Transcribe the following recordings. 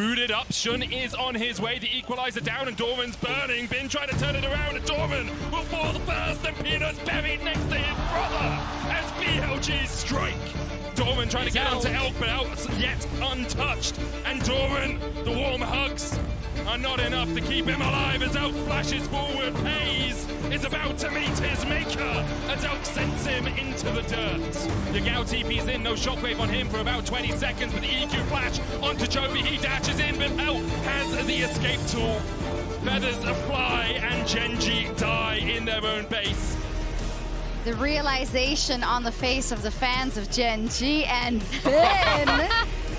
rooted up. Xun is on his way. The equalizer down, and Doran's burning. Bin trying to turn it around, and Doran will fall first, and Peanut's buried next to his brother as BLG strike. Doran trying to get onto Elk, but Elk's yet untouched. And Doran, the warm hugs are not enough to keep him alive as Elk flashes forward. Peyz is about to meet his maker as Elk sends him into the dirt. Yagao TP's in, no shockwave on him for about 20 seconds, but the EQ flash onto Chovy. He dashes in, but Elk has the escape tool. Feathers fly, and Gen.G die in their own base. The realization on the face of the fans of Gen.G, and then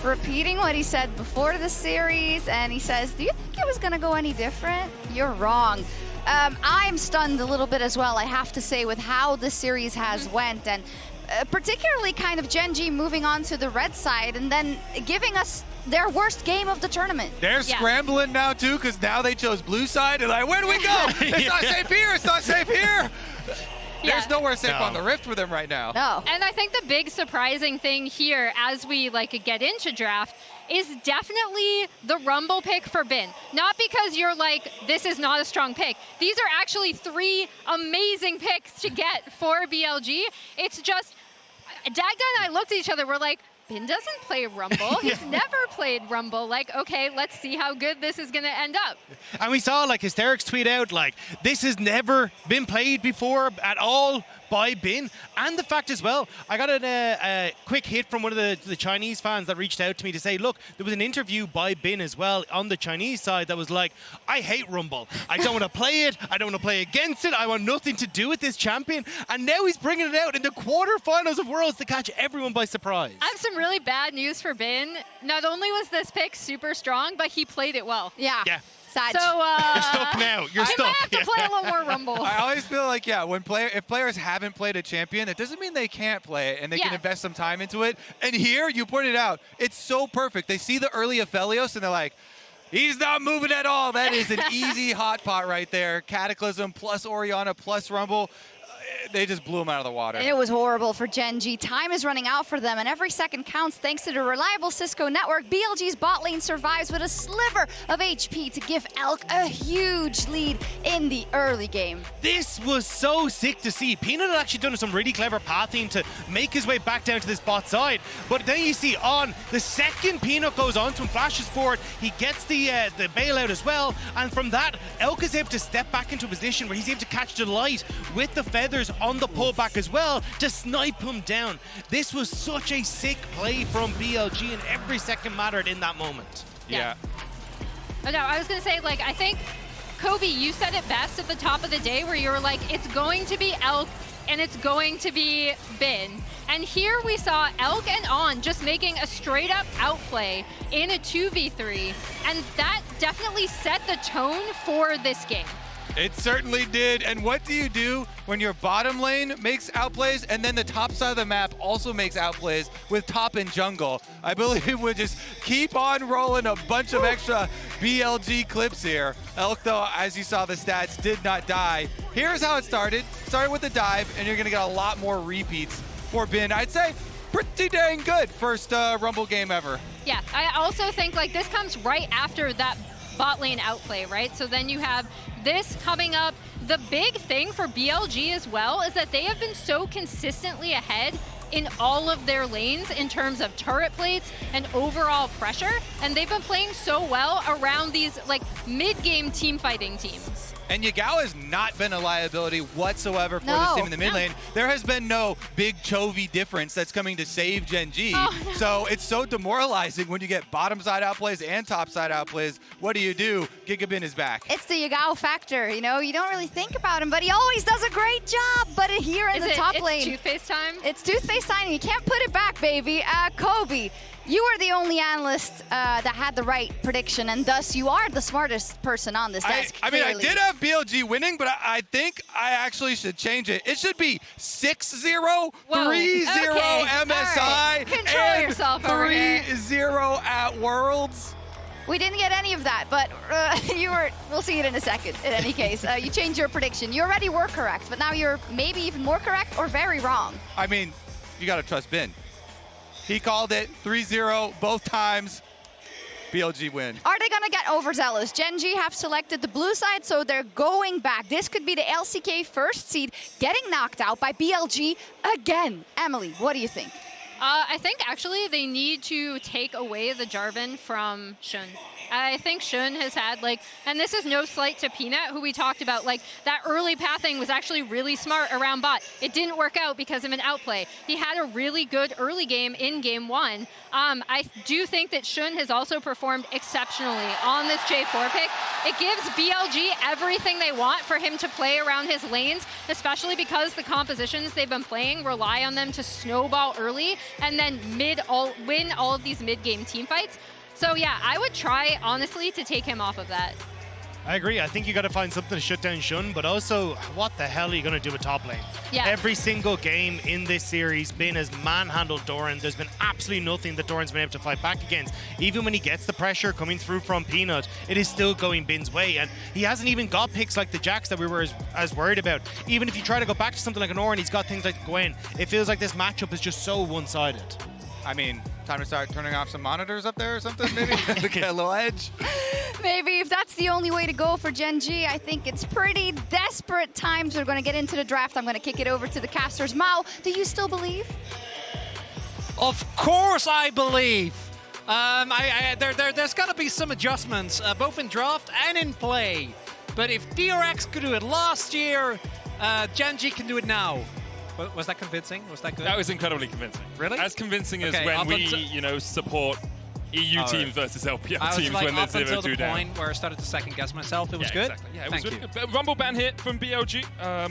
repeating what he said before the series, and he says, do you think it was going to go any different? You're wrong. I'm stunned a little bit as well, I have to say, with how the series has went, and particularly kind of Gen.G moving on to the red side and then giving us their worst game of the tournament. They're scrambling now too, because now they chose blue side, and like, where do we go? It's not safe here, it's not safe here. There's nowhere safe on the Rift for them right now. No. And I think the big surprising thing here as we get into draft is definitely the Rumble pick for Bin. Not because you're like, this is not a strong pick. These are actually 3 amazing picks to get for BLG. It's just, Dagda and I looked at each other, we're like, Bin doesn't play Rumble. He's never played Rumble. Like, okay, let's see how good this is going to end up. And we saw like Hysterics tweet out like, this has never been played before at all by Bin. And the fact as well, I got a quick hit from one of the Chinese fans that reached out to me to say, look, there was an interview by Bin as well on the Chinese side that was like, I hate Rumble. I don't want to play it. I don't want to play against it. I want nothing to do with this champion. And now he's bringing it out in the quarterfinals of Worlds to catch everyone by surprise. I have some really bad news for Bin. Not only was this pick super strong, but he played it well. Yeah. Sad. So you're stuck now. You're stuck. I might have to play a little more Rumble. I always feel like, if players haven't played a champion, it doesn't mean they can't play it and they can invest some time into it. And here, you pointed out, it's so perfect. They see the early Aphelios and they're like, he's not moving at all. That is an easy hot pot right there. Cataclysm plus Orianna plus Rumble. They just blew him out of the water. It was horrible for Gen.G. Time is running out for them, and every second counts thanks to the reliable Cisco network. BLG's bot lane survives with a sliver of HP to give Elk a huge lead in the early game. This was so sick to see. Peanut had actually done some really clever pathing to make his way back down to this bot side. But then you see on the second Peanut goes on to him, flashes forward, he gets the bailout as well. And from that, Elk is able to step back into a position where he's able to catch the light with the feathers on the pullback as well to snipe him down. This was such a sick play from BLG, and every second mattered in that moment. Yeah. Oh, no, I was going to say, I think, Kobe, you said it best at the top of the day where you were like, it's going to be Elk and it's going to be Bin. And here we saw Elk and On just making a straight up outplay in a 2v3. And that definitely set the tone for this game. It certainly did. And what do you do when your bottom lane makes outplays and then the top side of the map also makes outplays with top and jungle? I believe we'll just keep on rolling a bunch of extra BLG clips here. Elk, though, as you saw the stats, did not die. Here's how it started. Started with a dive, and you're going to get a lot more repeats for Bin. I'd say pretty dang good first Rumble game ever. Yeah, I also think this comes right after that bot lane outplay, right? So then you have this coming up. The big thing for BLG as well is that they have been so consistently ahead in all of their lanes in terms of turret plates and overall pressure, and they've been playing so well around these mid-game team fighting teams. And Yagao has not been a liability whatsoever for this team in the mid lane. There has been no big Chovy difference that's coming to save Gen.G. Oh, no. So it's so demoralizing when you get bottom side outplays and top side outplays. What do? Gigabin is back. It's the Yagao factor, you don't really think about him, but he always does a great job. But here in the top lane. It's toothpaste time? It's toothpaste time, and you can't put it back, baby. Kobe, you are the only analyst that had the right prediction, and thus you are the smartest person on this desk. I mean, I did have BLG winning, but I think I actually should change it. It should be 6-0, 3-0 MSI, right. Control and yourself over here. 3-0 at Worlds. We didn't get any of that, but we'll see it in a second. In any case, you changed your prediction. You already were correct, but now you're maybe even more correct or very wrong. I mean, you got to trust Bin. He called it 3-0 both times. BLG win. Are they gonna get overzealous? Gen.G have selected the blue side, so they're going back. This could be the LCK first seed getting knocked out by BLG again. Emily, what do you think? I think actually they need to take away the Jarvan from Xun. I think Xun has had like, and this is no slight to Peanut, who we talked about, like that early pathing was actually really smart around bot. It didn't work out because of an outplay. He had a really good early game in game 1. I do think that Xun has also performed exceptionally on this J4 pick. It gives BLG everything they want for him to play around his lanes, especially because the compositions they've been playing rely on them to snowball early and then win all of these mid-game team fights. So yeah, I would try, honestly, to take him off of that. I agree. I think you got to find something to shut down Xun, but also, what the hell are you going to do with top lane? Yeah. Every single game in this series, Bin has manhandled Doran. There's been absolutely nothing that Doran's been able to fight back against. Even when he gets the pressure coming through from Peanut, it is still going Bin's way. And he hasn't even got picks like the Jax that we were as worried about. Even if you try to go back to something like an Orianna, he's got things like Gwen. It feels like this matchup is just so one-sided. I mean, time to start turning off some monitors up there or something, maybe? To get a little edge. Maybe if that's the only way to go for Gen.G, I think it's pretty desperate times. We're going to get into the draft. I'm going to kick it over to the casters. Mao, do you still believe? Of course I believe. There's got to be some adjustments, both in draft and in play. But if DRX could do it last year, Gen.G can do it now. Was that convincing? Was that good? That was incredibly convincing. Really? As convincing as when we, support EU teams versus LPL teams when there's 0-2 down. Up until the point where I started to second guess myself, it was good. Exactly. Yeah, it Thank was really you. good. Rumble ban hit from BLG.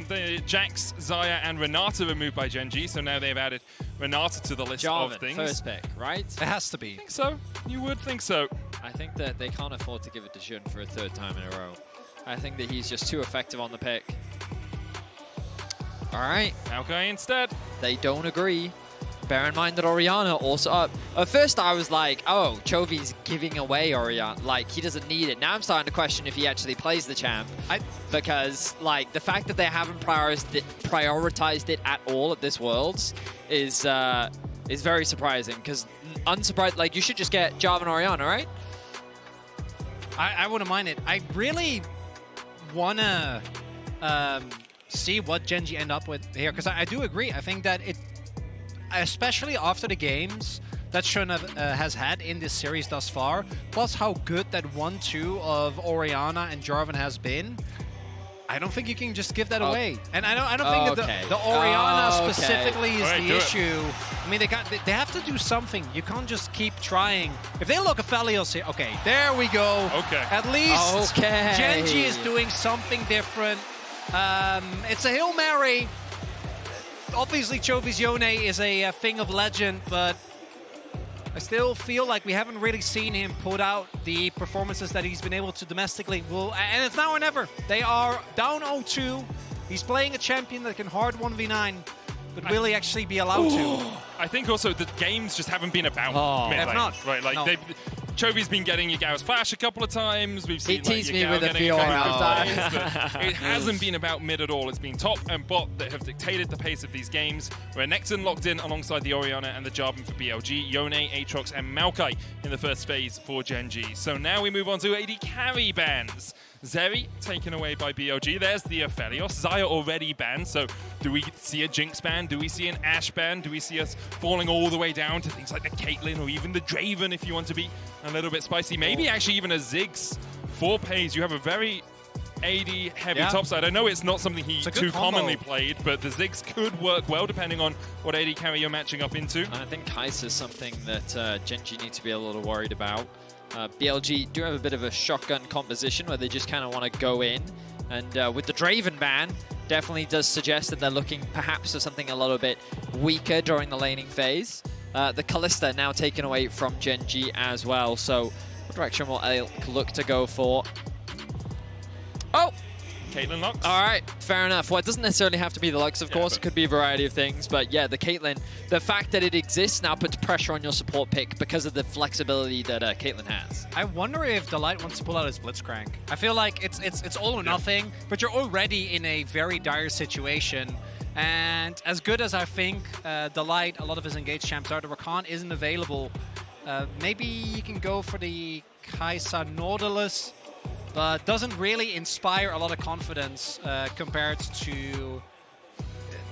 The Jax, Xayah, and Renata removed by Gen.G, so now they've added Renata to the list Jarvan, of things. first pick, right? It has to be. I think so. You would think so. I think that they can't afford to give it to Xun for a 3rd time in a row. I think that he's just too effective on the pick. All right. Maokai instead. They don't agree. Bear in mind that Orianna also up. At first I was like, oh, Chovy's giving away Orianna. Like, he doesn't need it. Now I'm starting to question if he actually plays the champ. Because, like, the fact that they haven't prioritized it at all at this Worlds is very surprising. Because unsurprised, like, you should just get Jarvan Orianna, right? I wouldn't mind it. I really want to see what Gen.G end up with here. Because I do agree. I think that it... especially after the games that Xun has had in this series thus far, plus how good that 1-2 of Orianna and Jarvan has been, I don't think you can just give that away. And I don't think that the Orianna specifically is the issue. I mean, they have to do something. You can't just keep trying. If they look at Felios here, okay, there we go. Okay. At least Gen.G is doing something different. It's a Hail Mary. Obviously, Chovy's Yone is a thing of legend, but I still feel like we haven't really seen him put out the performances that he's been able to domestically. And it's now or never. They are down 0-2. He's playing a champion that can hard 1v9, but will he actually be allowed to? I think also the games just haven't been about mid lane. Have not. Right, like Chovy's been getting Yagao's flash a couple of times. We've seen teased me Yagao with a getting Fiora. couple of times, but it hasn't been about mid at all. It's been top and bot that have dictated the pace of these games. Renekton locked in alongside the Orianna and the Jarvan for BLG, Yone, Aatrox, and Maokai in the first phase for Gen.G. So now we move on to AD carry bans. Zeri taken away by BLG. There's the Aphelios. Xayah already banned, so do we see a Jinx ban? Do we see an Ashe ban? Do we see us falling all the way down to things like the Caitlyn or even the Draven if you want to be a little bit spicy? Maybe actually even a Ziggs for Peyz. You have a very AD heavy topside. I know it's not something he too commonly played, but the Ziggs could work well depending on what AD carry you're matching up into. And I think Kai'Sa is something that Gen.G need to be a little worried about. BLG do have a bit of a shotgun composition where they just kind of want to go in. And with the Draven ban, definitely does suggest that they're looking perhaps for something a little bit weaker during the laning phase. The Kalista now taken away from Gen.G as well. So what direction will Elk look to go for? Oh! Caitlyn Lux. All right, fair enough. Well, it doesn't necessarily have to be the Lux, of course. It could be a variety of things. But yeah, the Caitlyn, the fact that it exists now puts pressure on your support pick because of the flexibility that Caitlyn has. I wonder if Delight wants to pull out his Blitzcrank. I feel like it's all or nothing, but you're already in a very dire situation. And as good as I think Delight, a lot of his engaged champs are, the Rakan isn't available. Maybe you can go for the Kai'Sa NautiluS, but doesn't really inspire a lot of confidence compared to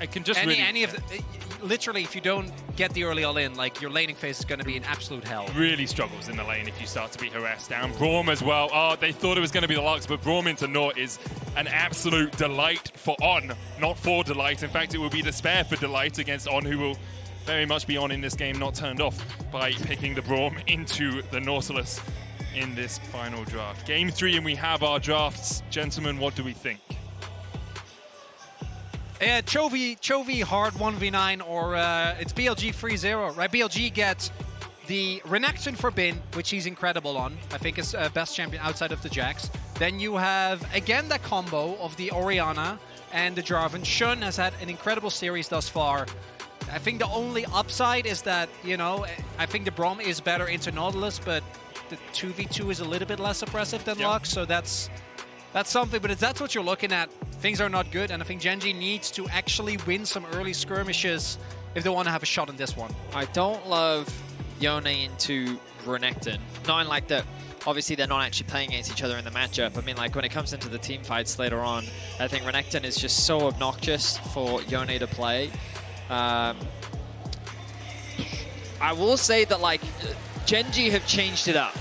I can just any of the, literally, if you don't get the early all-in, like, your laning phase is going to be in absolute hell. really struggles in the lane if you start to be harassed down. Braum as well. Oh, they thought it was going to be the Lux, but Braum into Naut is an absolute delight for On, not for Delight. In fact, it will be despair for Delight against On, who will very much be on in this game, not turned off by picking the Braum into the Nautilus in this final draft. Game 3, and we have our drafts. Gentlemen, what do we think? Chovy hard 1v9, or it's BLG 3-0, right? BLG gets the Renekton for Bin, which he's incredible on. I think is best champion outside of the Jax. Then you have, again, that combo of the Orianna and the Jarvan. Xun has had an incredible series thus far. I think the only upside is that, you know, I think the Braum is better into Nautilus, but the 2v2 is a little bit less oppressive than Lux, so that's something. But if that's what you're looking at, things are not good, and I think Gen.G needs to actually win some early skirmishes if they want to have a shot in this one. I don't love Yone into Renekton. Not in like that. Obviously, they're not actually playing against each other in the matchup. I mean, like, when it comes into the team fights later on, I think Renekton is just so obnoxious for Yone to play. I will say that, like, Gen.G have changed it up.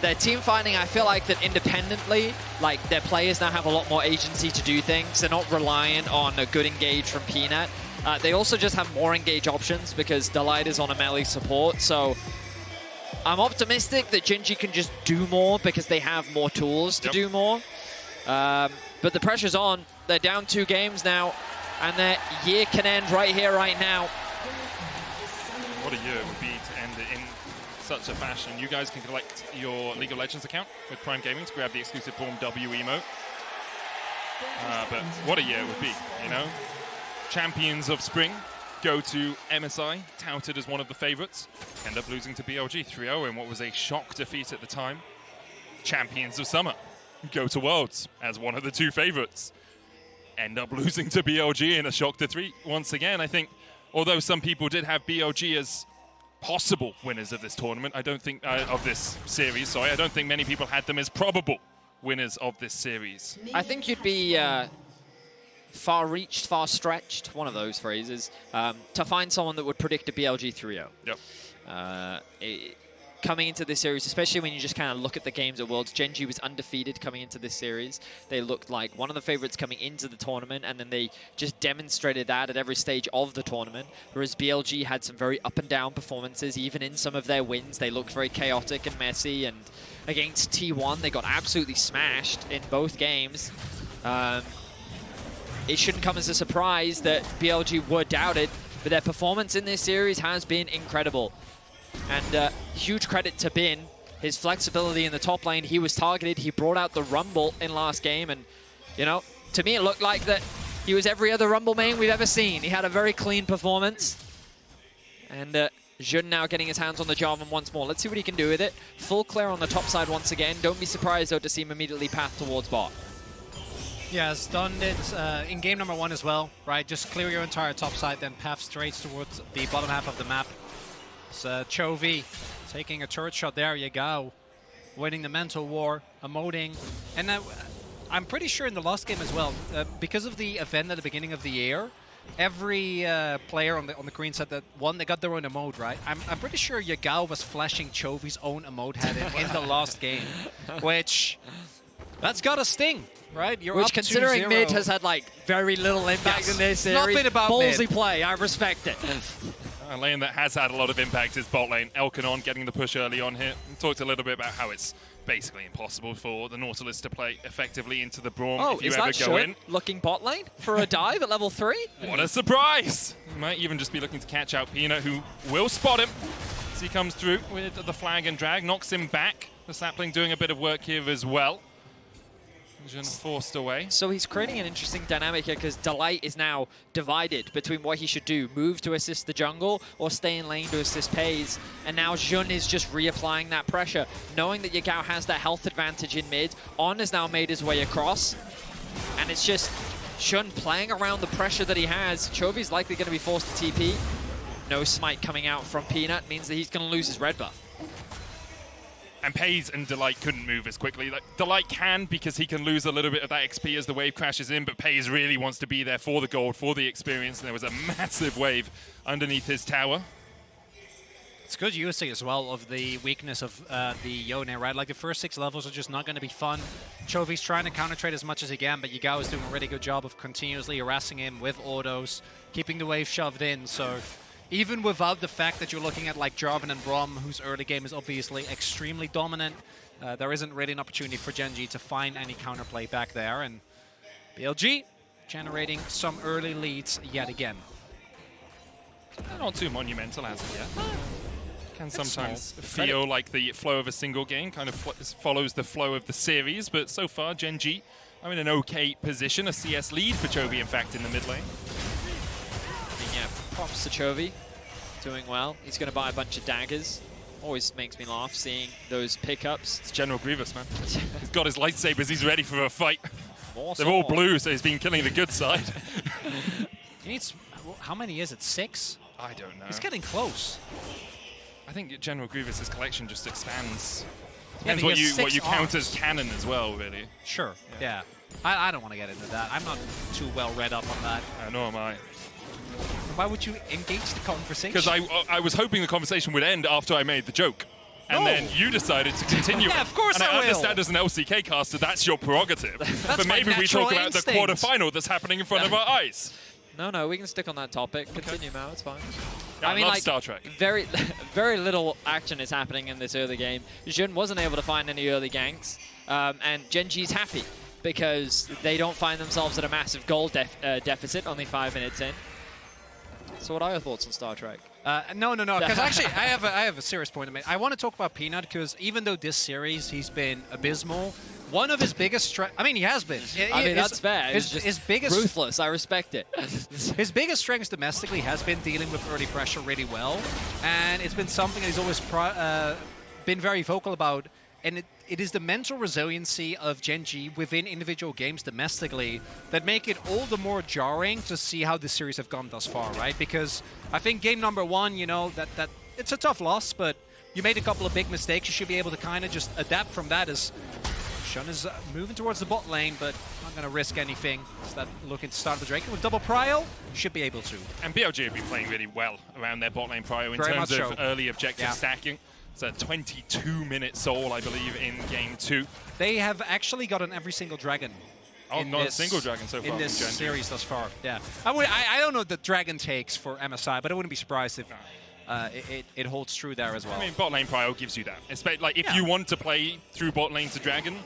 Their team fighting, I feel like that independently, like, their players now have a lot more agency to do things. They're not reliant on a good engage from Peanut. They also just have more engage options because Delight is on a melee support. So I'm optimistic that Gen.G can just do more because they have more tools to do more. But the pressure's on. They're down 2 games now, and their year can end right here, right now. What a year it would be to end it in such a fashion. You guys can collect your League of Legends account with Prime Gaming to grab the exclusive Braum W emote. But what a year it would be, you know? Champions of Spring go to MSI, touted as one of the favorites. End up losing to BLG 3-0 in what was a shock defeat at the time. Champions of Summer go to Worlds as one of the 2 favorites. End up losing to BLG in a shock defeat once again. I think, although some people did have BLG as possible winners of this tournament, I don't think, of this series, sorry, I don't think many people had them as probable winners of this series. I think you'd be far-reached, far-stretched, one of those phrases, to find someone that would predict a BLG 3-0. Yep. Coming into this series, especially when you just kind of look at the games at Worlds, Gen.G was undefeated coming into this series. They looked like one of the favorites coming into the tournament, and then they just demonstrated that at every stage of the tournament, whereas BLG had some very up-and-down performances. Even in some of their wins, they looked very chaotic and messy, and against T1, they got absolutely smashed in both games. It shouldn't come as a surprise that BLG were doubted, but their performance in this series has been incredible. And huge credit to Bin, his flexibility in the top lane. He was targeted, he brought out the Rumble in last game, and, you know, to me it looked like that he was every other Rumble main we've ever seen. He had a very clean performance. And Xun now getting his hands on the Jarvan once more. Let's see what he can do with it. Full clear on the top side once again. Don't be surprised, though, to see him immediately path towards bot. Yeah, has done it in game number 1 as well, right? Just clear your entire top side, then path straight towards the bottom half of the map. It's Chovy taking a turret shot there, Yagao winning the mental war, emoting. And I'm pretty sure in the last game as well, because of the event at the beginning of the year, every player on the green side that won, they got their own emote, right? I'm pretty sure Yagao was flashing Chovy's own emote head in the last game, which, that's got a sting, right? You're Which, up considering 2-0. mid has had, like, very little impact in this series. Not been about ballsy mid. play, I respect it. A lane that has had a lot of impact is bot lane. Elkanon getting the push early on here. We talked a little bit about how it's basically impossible for the Nautilus to play effectively into the Braum if you is ever that go Xun in. looking bot lane for a dive at level 3? What a surprise! He might even just be looking to catch out Peanut, who will spot him as he comes through with the flag and drag, knocks him back. The sapling doing a bit of work here as well. Xun forced away. So he's creating an interesting dynamic here because Delight is now divided between what he should do, move to assist the jungle or stay in lane to assist Peyz. And now Xun is just reapplying that pressure, knowing that Yagao has that health advantage in mid. On has now made his way across, and it's just Xun playing around the pressure that he has. Chovy's likely going to be forced to TP. No smite coming out from Peanut means that he's going to lose his red buff. And Peyz and Delight couldn't move as quickly. Like, Delight can because he can lose a little bit of that XP as the wave crashes in, but Peyz really wants to be there for the gold, for the experience, and there was a massive wave underneath his tower. It's good usage as well of the weakness of the Yone, right? Like the first 6 levels are just not going to be fun. Chovy's trying to counter-trade as much as he can, but Yagao is doing a really good job of continuously harassing him with autos, keeping the wave shoved in, so even without the fact that you're looking at like Jarvan and Braum, whose early game is obviously extremely dominant, there isn't really an opportunity for Gen.G to find any counterplay back there, and BLG generating some early leads yet again. They're not too monumental as of yet. Can It's sometimes small. feel like the flow of a single game kind of follows the flow of the series, but so far Gen.G are in an okay position, a CS lead for Chovy in fact in the mid lane. Yeah, props to Chovy, doing well. He's going to buy a bunch of daggers. Always makes me laugh seeing those pickups. It's General Grievous, man. He's got his lightsabers, he's ready for a fight. Awesome. They're all blue, so he's been killing the good side. He needs, how many is it? 6? I don't know. He's getting close. I think General Grievous's collection just expands. Yeah, Depends but what he you has 6 count arms. as canon as well, really. Sure, yeah. I don't want to get into that. I'm not too well read up on that. Nor am I. Why would you engage the conversation? Because I was hoping the conversation would end after I made the joke. And No. then you decided to continue. Yeah, of course and I will. understand as an LCK caster, that's your prerogative. But my maybe we natural talk about the instinct. quarterfinal that's happening in front of our eyes. No, we can stick on that topic. Continue, Mao, it's fine. Yeah, I mean, love like, Star Trek. Very, very little action is happening in this early game. Xun wasn't able to find any early ganks, and Gen.G's happy because they don't find themselves at a massive goal deficit, only 5 minutes in. So what are your thoughts on Star Trek? No, because actually I have a serious point to make. I want to talk about Peanut because even though this series he's been abysmal, one of his biggest strengths, I mean, he has been. I mean, that's fair. His biggest Ruthless, I respect it. His biggest strengths domestically has been dealing with early pressure really well, and it's been something that he's always been very vocal about. And it is the mental resiliency of Gen.G within individual games domestically that make it all the more jarring to see how this series have gone thus far, right? Because I think game number 1, you know, that it's a tough loss, but you made a couple of big mistakes. You should be able to kind of just adapt from that as Xun is moving towards the bot lane, but not going to risk anything. So that looking to start the Drake with double prio, should be able to. And BLG have been playing really well around their bot lane prio in Very terms much of so. early objective stacking. It's a 22-minute soul, I believe, in game 2. They have actually gotten every single dragon. Oh, not a single dragon so far in this from Gen.G. series thus far. Yeah, I don't know the dragon takes for MSI, but I wouldn't be surprised if it holds true there as well. I mean, bot lane prio gives you that. Like, if you want to play through bot lane to dragon,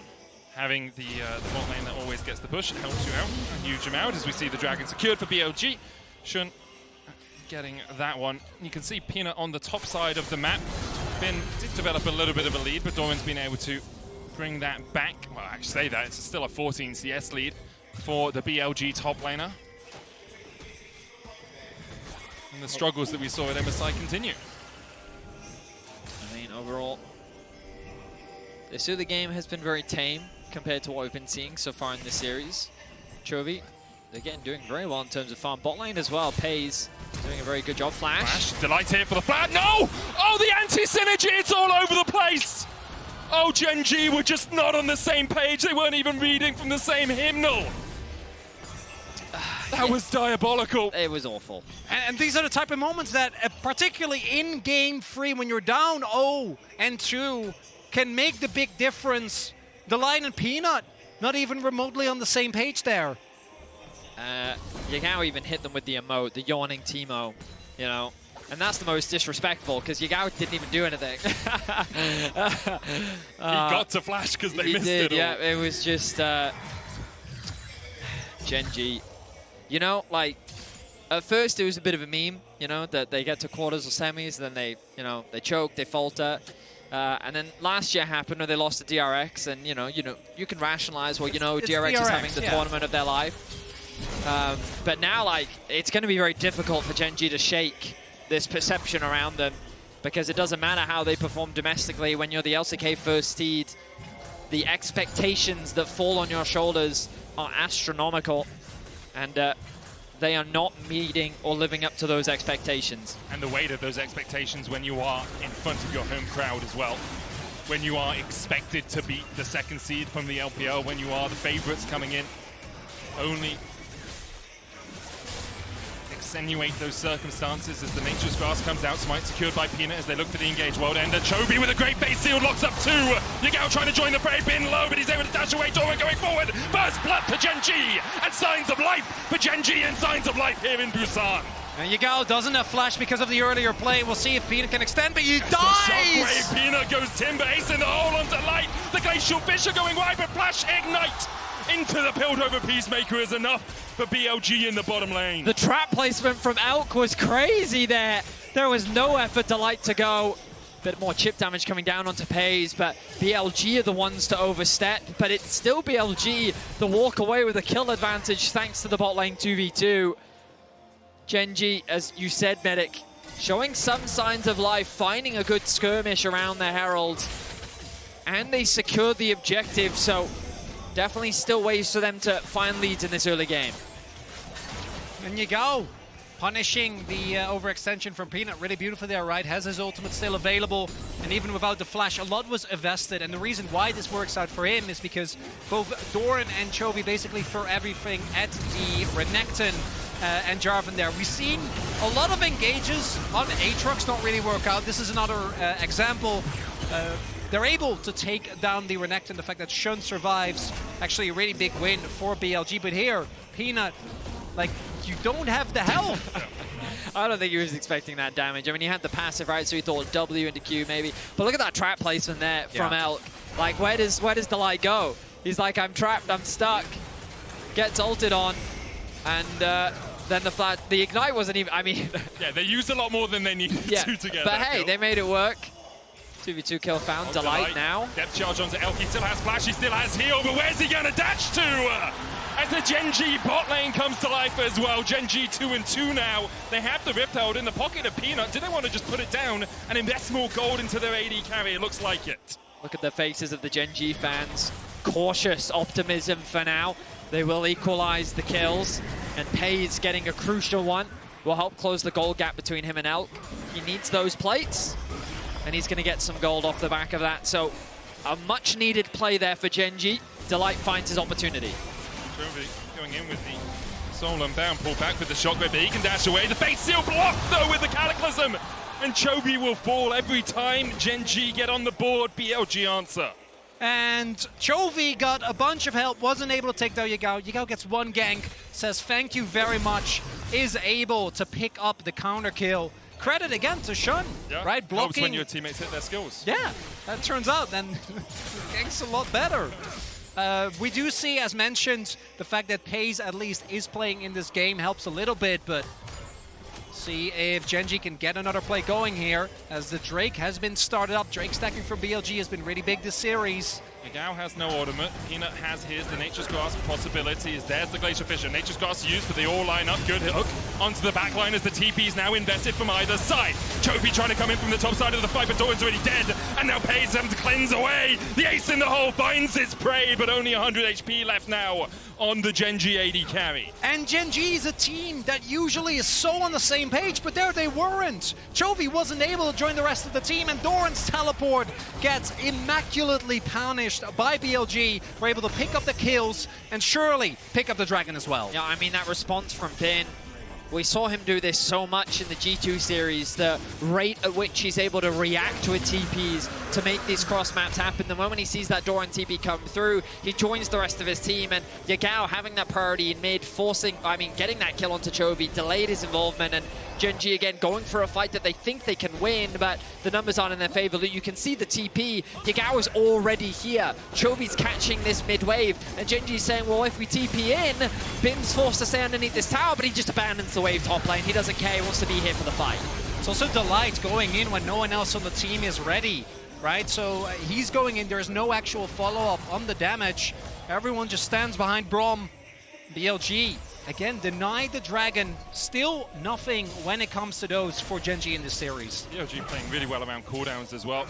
having the bot lane that always gets the push helps you out a huge amount, as we see the dragon secured for BLG. Xun getting that one. You can see Peanut on the top side of the map. Did develop a little bit of a lead, but Doran's been able to bring that back. Well, I say that, it's still a 14 CS lead for the BLG top laner. And the struggles that we saw at MSI continue. I mean, overall, this early game has been very tame compared to what we've been seeing so far in this series. Chovy, again, doing very well in terms of farm. Bot lane as well. Peyz doing a very good job. Flash. Delight here for the flat. No! Oh, the anti-synergy, it's all over the place! Oh, Gen.G were just not on the same page. They weren't even reading from the same hymnal. That was diabolical. It was awful. And these are the type of moments that, particularly in game 3, when you're down 0-2, can make the big difference. The Line and Peanut, not even remotely on the same page there. Yagao even hit them with the emote, the yawning Teemo, you know. And that's the most disrespectful, because Yagao didn't even do anything. He got to flash because they missed it all. Yeah, it was just Gen.G. You know, like, at first it was a bit of a meme, you know, that they get to quarters or semis, then they, you know, they choke, they falter. And then last year happened when they lost to DRX, and, you know, you can rationalize, well, you know, DRX is having the tournament of their life. But now, like, it's going to be very difficult for Gen.G to shake this perception around them, because it doesn't matter how they perform domestically when you're the LCK first seed. The expectations that fall on your shoulders are astronomical, and they are not meeting or living up to those expectations. And the weight of those expectations when you are in front of your home crowd as well. when you are expected to beat the second seed from the LPL, when you are the favorites coming in. Only extenuate those circumstances as the Nature's Grasp comes out. Smite secured by Peanut as they look for the engage. World Ender. Chovy with a great base seal, locks up two. Yagao trying to join the fray, Bin low, but he's able to dash away. Doran going forward. First blood for Gen.G, and signs of life for Gen.G, and signs of life here in Busan. And Yagao doesn't have flash because of the earlier play. We'll see if Peanut can extend, but he dies! Shockwave, Peanut goes timber, ace in the hole onto light. The Glacial Fisher going wide, but flash ignite into the Piltover Peacemaker is enough for BLG in the bottom lane. The trap placement from Elk was crazy there. There was no effort Delight to go. Bit more chip damage coming down onto Peyz, but BLG are the ones to overstep. But it's still BLG the walk away with a kill advantage thanks to the bot lane 2v2. Gen.G, as you said, Medic, showing some signs of life, finding a good skirmish around the Herald. And they secured the objective, so definitely still ways for them to find leads in this early game. And Yagao punishing the overextension from Peanut really beautifully there, right? Has his ultimate still available, and even without the flash, a lot was invested. And the reason why this works out for him is because both Doran and Chovy basically throw everything at the Renekton and Jarvan there. We've seen a lot of engages on Aatrox not really work out. This is another example. They're able to take down the Renekton. The fact that Xun survives, actually a really big win for BLG. But here, Peanut, like, you don't have the health. I don't think he was expecting that damage. I mean, he had the passive, right? So he thought W into Q maybe. But look at that trap placement there from Elk. Like, where does Delight go? He's like, I'm trapped, I'm stuck. Gets ulted on, and then the ignite wasn't even. I mean, yeah, they used a lot more than they needed to get. But that hey, kill. they made it work. 2v2 kill found. Delight now. Depth charge onto Elk. He still has flash, he still has heal, but where's he gonna dash to? As the Gen.G bot lane comes to life as well. Gen.G 2-2 now. They have the Rift Herald in the pocket of Peanut. Do they want to just put it down and invest more gold into their AD carry? It looks like it. Look at the faces of the Gen.G fans. Cautious optimism for now. They will equalize the kills, and Peyz getting a crucial one will help close the gold gap between him and Elk. He needs those plates, and he's going to get some gold off the back of that. So a much needed play there for Gen.G. Delight finds his opportunity. Chovy going in with the Soul Unbound, pull back with the shockwave, but he can dash away. The base seal blocked though with the Cataclysm, and Chovy will fall every time Gen.G get on the board. BLG answer. And Chovy got a bunch of help, wasn't able to take down Yagao. Yagao gets one gank, says thank you very much, is able to pick up the counter kill. Credit again to Xun, right? Blocking. Helps when your teammates hit their skills. Yeah, that turns out then gank's a lot better. We do see, as mentioned, the fact that Peyz at least is playing in this game helps a little bit, but see if Gen.G can get another play going here, as the Drake has been started up. Drake stacking for BLG has been really big this series. Yagao has no ultimate. Peanut has his. The Nature's Grasp possibilities. There's the Glacial Fisher. Nature's Grasp used, but they all line up. Good hook onto the back line as the TP is now invested from either side. Chovy trying to come in from the top side of the fight, but Doran's already dead. And now Peyz having to cleanse away. The ace in the hole finds its prey, but only 100 HP left now on the Gen.G AD carry. And Gen.G is a team that usually is so on the same page, but there they weren't. Chovy wasn't able to join the rest of the team, and Doran's teleport gets immaculately punished by BLG. We're able to pick up the kills and surely pick up the dragon as well. Yeah, I mean, that response from Bin, we saw him do this so much in the G2 series, the rate at which he's able to react with TPs to make these cross maps happen. The moment he sees that Doran TP come through, he joins the rest of his team, and Yagao having that priority in mid, getting that kill onto Chovy, delayed his involvement, and Gen.G again going for a fight that they think they can win, but the numbers aren't in their favor. You can see the TP. Yagao is already here. Chovy's catching this mid wave, and Gen.G's saying, well, if we TP in, Bin's forced to stay underneath this tower, but he just abandons the wave top lane. He doesn't care. He wants to be here for the fight. It's also Delight going in when no one else on the team is ready, right? So he's going in. There's no actual follow-up on the damage. Everyone just stands behind Braum. BLG again denied the dragon. Still nothing when it comes to those for Gen.G in this series. BLG playing really well around cooldowns as well.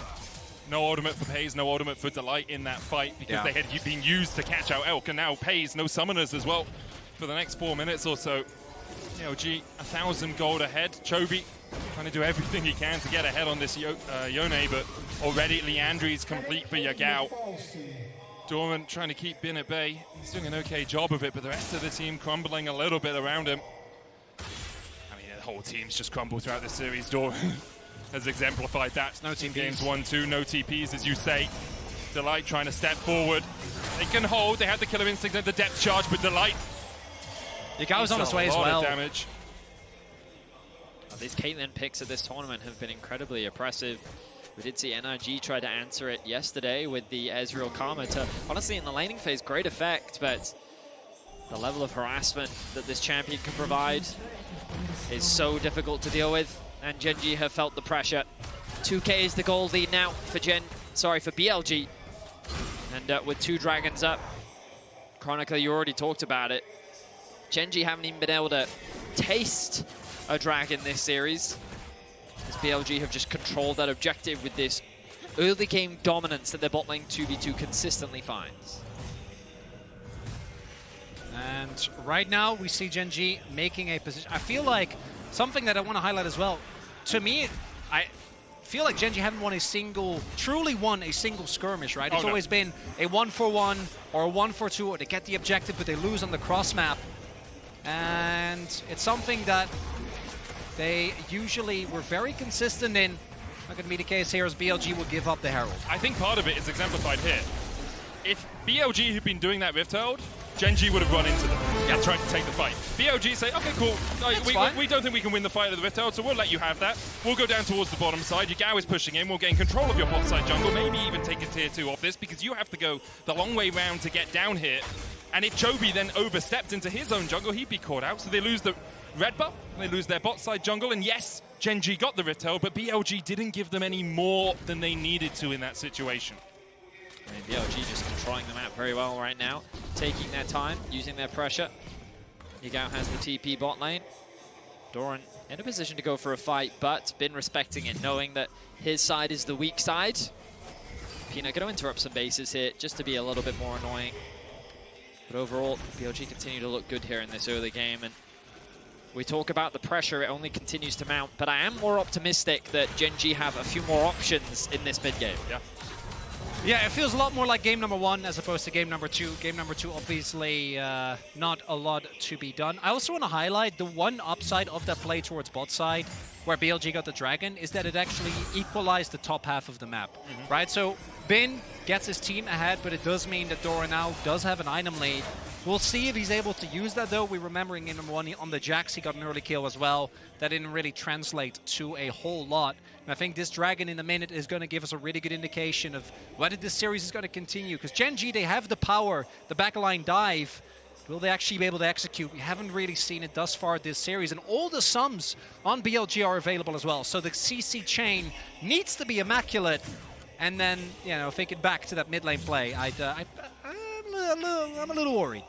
No ultimate for Peyz, no ultimate for Delight in that fight because they had been used to catch out Elk, and now Peyz, no summoners as well for the next 4 minutes or so. BLG 1,000 gold ahead. Chovy trying to do everything he can to get ahead on this Yone, but already Leandri's complete for Yagao. Doran trying to keep Bin at bay. He's doing an okay job of it, but the rest of the team crumbling a little bit around him. I mean, the whole team's just crumbled throughout the series. Doran has exemplified that. No team games 1-2, no TPs, as you say. Delight trying to step forward. They can hold. They had the killer instinct and the depth charge, but Delight. Yagao's on his way as well. Damage. These Caitlyn picks at this tournament have been incredibly oppressive. We did see NRG try to answer it yesterday with the Ezreal Karma to, honestly, in the laning phase, great effect, but the level of harassment that this champion can provide is so difficult to deal with, and Gen.G have felt the pressure. 2K is the goal lead now for BLG, and with 2 dragons up, Chronicler, you already talked about it. Gen.G haven't even been able to taste a dragon this series, as BLG have just controlled that objective with this early game dominance that their bot lane 2v2 consistently finds. And right now we see Gen.G making a position. I feel like something that I want to highlight as well. To me, I feel like Gen.G haven't truly won a single skirmish, right? It's always been a 1-for-1 or a 1-for-2, or they get the objective but they lose on the cross map. And it's something that they usually were very consistent in. Not going to be the case here as BLG will give up the Herald. I think part of it is exemplified here. If BLG had been doing that Rift Herald, Gen.G would have run into them and tried to take the fight. BLG say, okay, cool, we don't think we can win the fight of the Rift Herald, so we'll let you have that. We'll go down towards the bottom side. Yagao is pushing in. We'll gain control of your bot side jungle, maybe even take a tier 2 off this, because you have to go the long way round to get down here. And if Chovy then overstepped into his own jungle, he'd be caught out. So they lose the red buff, they lose their bot side jungle, and yes, Gen.G got the Rift Herald, but BLG didn't give them any more than they needed to in that situation. I mean, BLG just controlling the map very well right now, taking their time, using their pressure. Yagao has the TP bot lane. Doran in a position to go for a fight, but been respecting it, knowing that his side is the weak side. Peanut going to interrupt some bases here, just to be a little bit more annoying. But overall, BLG continue to look good here in this early game, and we talk about the pressure, it only continues to mount, but I am more optimistic that Gen.G have a few more options in this mid game. Yeah, it feels a lot more like game number 1 as opposed to game number 2. Game number 2, obviously, not a lot to be done. I also want to highlight the one upside of that play towards bot side, where BLG got the dragon, is that it actually equalized the top half of the map, right? So Bin gets his team ahead, but it does mean that Doran now does have an item lead. We'll see if he's able to use that, though. We're remembering in number 1 on the Jax, he got an early kill as well. That didn't really translate to a whole lot. And I think this dragon in a minute is going to give us a really good indication of whether this series is going to continue. Because Gen.G, they have the power, the backline dive. Will they actually be able to execute? We haven't really seen it thus far this series. And all the sums on BLG are available as well. So the CC chain needs to be immaculate. And then, you know, if they get back to that mid lane play, I'm a little worried.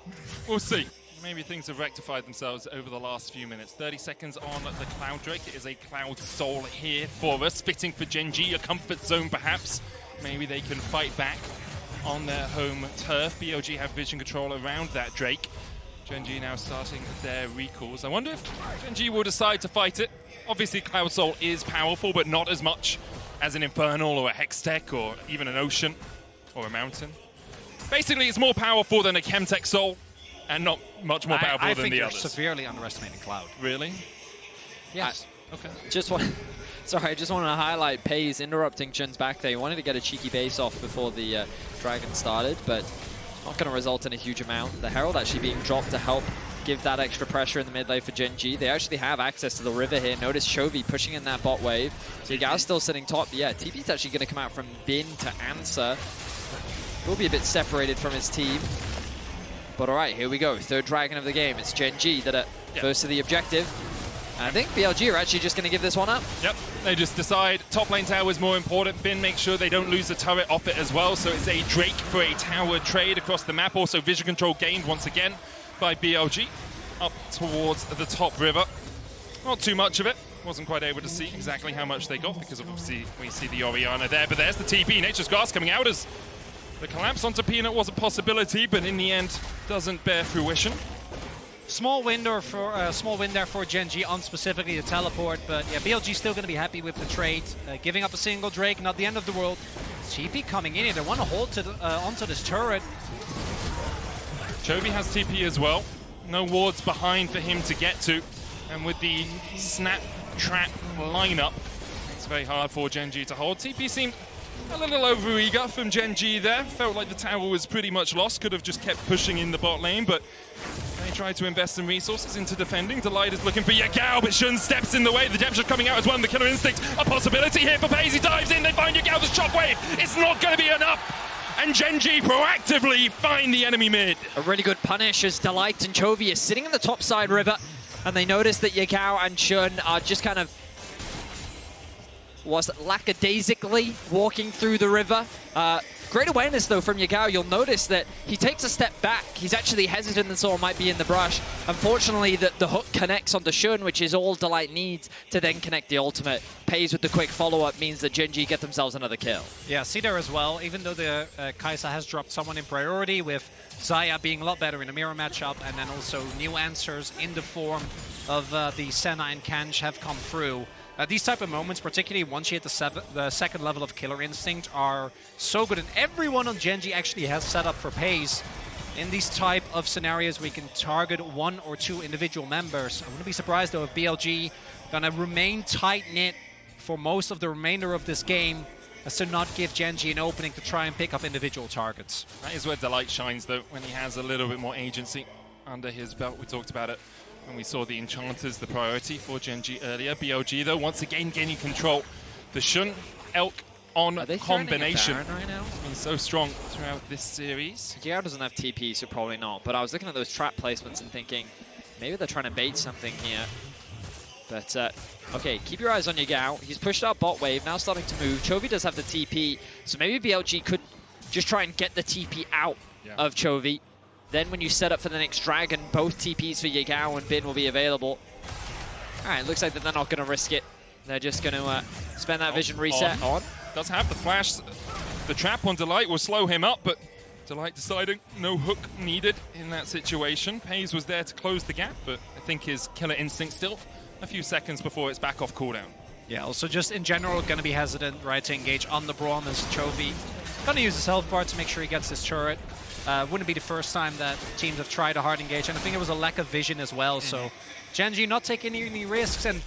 We'll see. Maybe things have rectified themselves over the last few minutes. 30 seconds on the Cloud Drake. It is a Cloud Soul here for us. Fitting for Gen.G, a comfort zone perhaps. Maybe they can fight back on their home turf. BLG have vision control around that Drake. Gen.G now starting their recalls. I wonder if Gen.G will decide to fight it. Obviously Cloud Soul is powerful, but not as much as an Infernal or a Hextech or even an Ocean or a Mountain. Basically, it's more powerful than a Chemtech Soul, and not much more powerful than the others. I think you're severely underestimating Cloud. Really? Yes. Okay. I just want to highlight Peyz interrupting Jin's back there. He wanted to get a cheeky base off before the Dragon started, but not going to result in a huge amount. The Herald actually being dropped to help give that extra pressure in the mid lane for Gen.G. They actually have access to the river here. Notice Chovy pushing in that bot wave. So Yagao's still sitting top. Yeah, TP's actually going to come out from Bin to answer. Will be a bit separated from his team. But all right, here we go. Third dragon of the game. It's Gen.G that are first to the objective. And I think BLG are actually just going to give this one up. Yep, they just decide top lane tower is more important. Bin makes sure they don't lose the turret off it as well. So it's a Drake for a tower trade across the map. Also vision control gained once again by BLG up towards the top river. Not too much of it. Wasn't quite able to see exactly how much they got because obviously we see the Orianna there. But there's the TP. Nature's Grass coming out as the collapse onto Peanut was a possibility, but in the end doesn't bear fruition. Small win there for Gen.G on specifically the teleport, but yeah, BLG still going to be happy with the trade. Giving up a single Drake, not the end of the world. TP coming in here, they want to hold to onto this turret. Chovy has TP as well. No wards behind for him to get to. And with the snap trap lineup, it's very hard for Gen.G to hold. TP seemed a little over-eager from Gen.G there. Felt like the tower was pretty much lost. Could have just kept pushing in the bot lane, but they tried to invest some resources into defending. Delight is looking for Yagao, but Xun steps in the way. The Depth coming out as well. The Killer Instinct, a possibility here for Peyz. He dives in, they find Yagao, the shockwave. It's not going to be enough. And Gen.G proactively find the enemy mid. A really good punish as Delight and Chovy is sitting in the top side river, and they notice that Yagao and Xun are just kind of lackadaisically walking through the river. Great awareness, though, from Yagao. You'll notice that he takes a step back. He's actually hesitant that someone might be in the brush. Unfortunately, the hook connects onto Xun, which is all Delight needs to then connect the ultimate. Peyz with the quick follow-up means that Gen.G get themselves another kill. Yeah, see there as well, even though the Kai'Sa has dropped someone in priority, with Xayah being a lot better in a mirror matchup, and then also new answers in the form of the Senna and Kanj have come through. These type of moments, particularly once you hit the second level of Killer Instinct, are so good. And everyone on Gen.G actually has set up for Peyz. In these type of scenarios, we can target one or two individual members. I wouldn't be surprised, though, if BLG gonna remain tight-knit for most of the remainder of this game, as to not give Gen.G an opening to try and pick up individual targets. That is where Delight shines, though, when he has a little bit more agency under his belt. We talked about it when we saw the Enchanters, the priority for Gen.G earlier. BLG, though, once again gaining control. The Xun Elk on combination right now? has been so strong throughout this series. Yagao doesn't have TP, so probably not. But I was looking at those trap placements and thinking, maybe they're trying to bait something here. But, okay, keep your eyes on Yagao. He's pushed out bot wave, now starting to move. Chovy does have the TP, so maybe BLG could just try and get the TP out of Chovy. Then when you set up for the next dragon, both TPs for Yagao and Bin will be available. All right, looks like that they're not going to risk it. They're just going to spend that vision reset on. Does have the flash. The trap on Delight will slow him up, but Delight deciding no hook needed in that situation. Peyz was there to close the gap, but I think his Killer Instinct still a few seconds before it's back off cooldown. Yeah, also just in general, going to be hesitant, right, to engage on the Braum as Chovy. Going to use his health bar to make sure he gets this turret. Wouldn't be the first time that teams have tried a hard engage, and I think it was a lack of vision as well. So Gen.G not taking any risks, and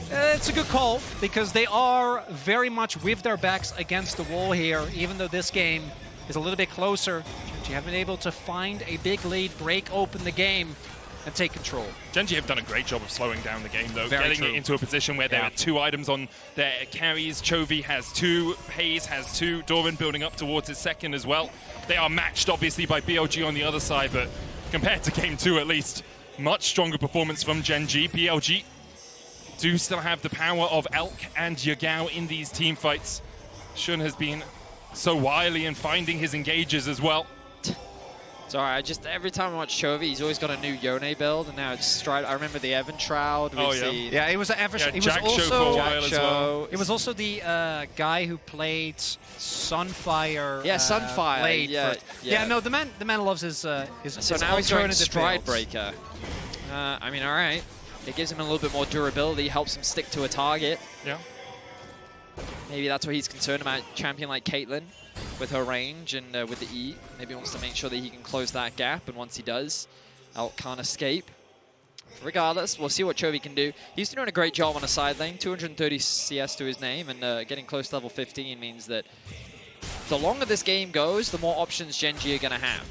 it's a good call because they are very much with their backs against the wall here. Even though this game is a little bit closer, Gen.G have been able to find a big lead, break open the game, and take control. Gen.G have done a great job of slowing down the game, though, Very getting true. it into a position where there are 2 items on their carries. Chovy has 2, Peyz has 2, Doran building up towards his second as well. They are matched, obviously, by BLG on the other side, but compared to Game 2, at least, much stronger performance from Gen.G. BLG do still have the power of Elk and Yagao in these team fights. Xun has been so wily in finding his engages as well. Sorry, every time I watch Chovy, he's always got a new Yone build, and now it's Stride. I remember the Evan Shroud. Yeah, it was an Evan. It was Jack also Show for a while as well. It was also the guy who played Sunfire. Yeah, Sunfire. No, the man loves his. So now he's going Stride builds. Breaker. I mean, all right. It gives him a little bit more durability, helps him stick to a target. Yeah. Maybe that's what he's concerned about. Champion like Caitlyn, with her range and with the E. Maybe wants to make sure that he can close that gap, and once he does, Elk can't escape. Regardless, we'll see what Chovy can do. He's doing a great job on a side lane, 230 CS to his name, and getting close to level 15 means that the longer this game goes, the more options Gen.G are going to have.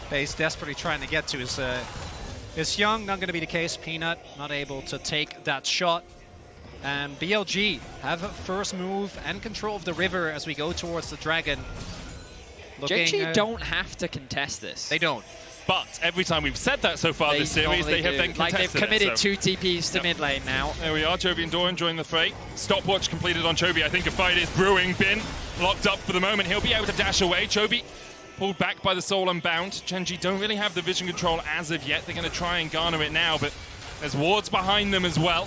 Peyz desperately trying to get to his young, not going to be the case. Peanut not able to take that shot. And BLG have a first move and control of the river as we go towards the dragon. Gen.G don't have to contest this. They don't. But every time we've said that so far this series, they have then contested they've committed it, so. 2 TPs to mid lane now. There we are, Chovy and Doran join the fray. Stopwatch completed on Chovy. I think a fight is brewing. Bin locked up for the moment. He'll be able to dash away. Chovy pulled back by the Soul Unbound. Gen.G don't really have the vision control as of yet. They're going to try and garner it now, but there's wards behind them as well.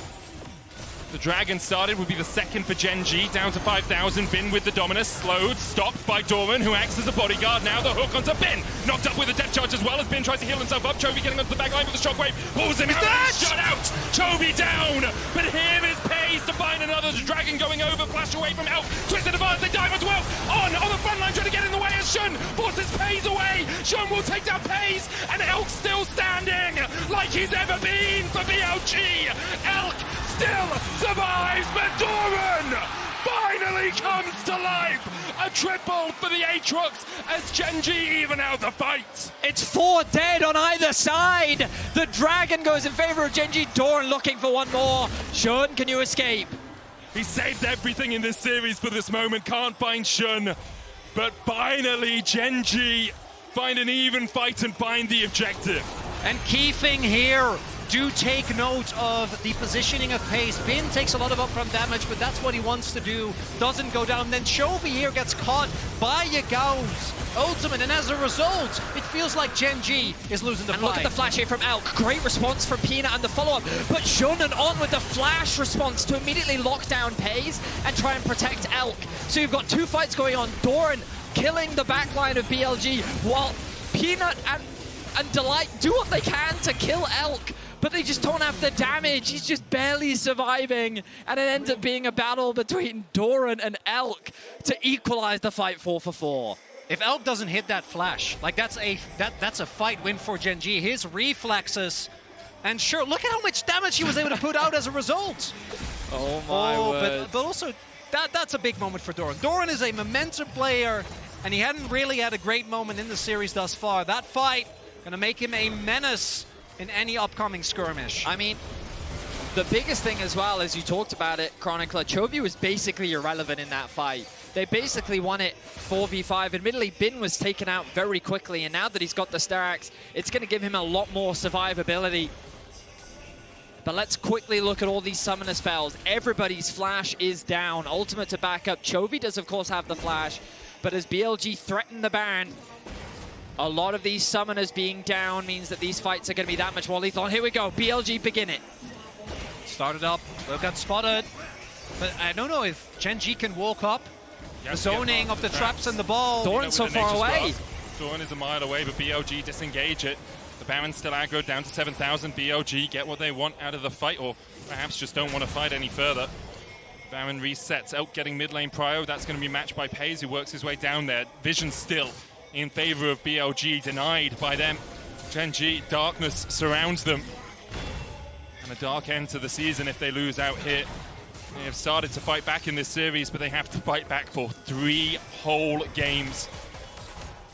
The Dragon started, would be the second for Gen.G, down to 5,000. Bin with the Dominus, slowed, stopped by Doran, who acts as a bodyguard. Now the hook onto Bin, knocked up with a depth charge as well as Bin tries to heal himself up. Chovy getting onto the back line with the shockwave, pulls him out, shut out! Chovy down, but here is Peyz to find another. The Dragon going over, flash away from Elk, twisted advance, they dive as well. On the front line, trying to get in the way as Xun forces Peyz away. Xun will take down Peyz, and Elk still standing like he's ever been for BLG. Elk still survives, but Doran finally comes to life. A triple for the Aatrox as Gen.G even out the fight. It's 4 dead on either side. The Dragon goes in favor of Gen.G. Doran looking for one more. Xun, can you escape? He saved everything in this series for this moment. Can't find Xun, but finally Gen.G find an even fight and find the objective. And key thing here, do take note of the positioning of Peyz. Bin takes a lot of upfront damage, but that's what he wants to do. Doesn't go down. Then Chovy here gets caught by Yagao's ultimate, and as a result, it feels like Gen.G is losing the fight. Look at the flash here from Elk. Great response from Peanut and the follow-up. But Xun and On with the flash response to immediately lock down Peyz and try and protect Elk. So you've got 2 fights going on. Doran killing the backline of BLG, while Peanut and Delight do what they can to kill Elk, but they just don't have the damage. He's just barely surviving, and it ends up being a battle between Doran and Elk to equalize the fight 4-for-4. If Elk doesn't hit that flash, like that's a fight win for Gen.G. His reflexes, and sure, look at how much damage he was able to put out as a result. Oh my word. But also, that's a big moment for Doran. Doran is a momentum player, and he hadn't really had a great moment in the series thus far. That fight gonna make him a menace in any upcoming skirmish. I mean, the biggest thing as well, as you talked about it, Chronicler, Chovy was basically irrelevant in that fight. They basically won it 4v5. Admittedly, Bin was taken out very quickly, and now that he's got the Starax, it's going to give him a lot more survivability. But let's quickly look at all these summoner spells. Everybody's flash is down. Ultimate to back up. Chovy does, of course, have the flash, but as BLG threaten the Baron, a lot of these summoners being down means that these fights are going to be that much more lethal. And here we go, BLG begin it. Started up, well got spotted, but I don't know if Gen.G can walk up. The zoning of the traps and the ball. Doran's so far away. Doran is a mile away, but BLG disengage it. The Baron's still aggro down to 7,000. BLG get what they want out of the fight, or perhaps just don't want to fight any further. Baron resets. Elk getting mid lane prio. That's going to be matched by Peyz, who works his way down there. Vision still in favor of BLG, denied by them. Gen.G, darkness surrounds them. And a dark end to the season if they lose out here. They have started to fight back in this series, but they have to fight back for 3 whole games.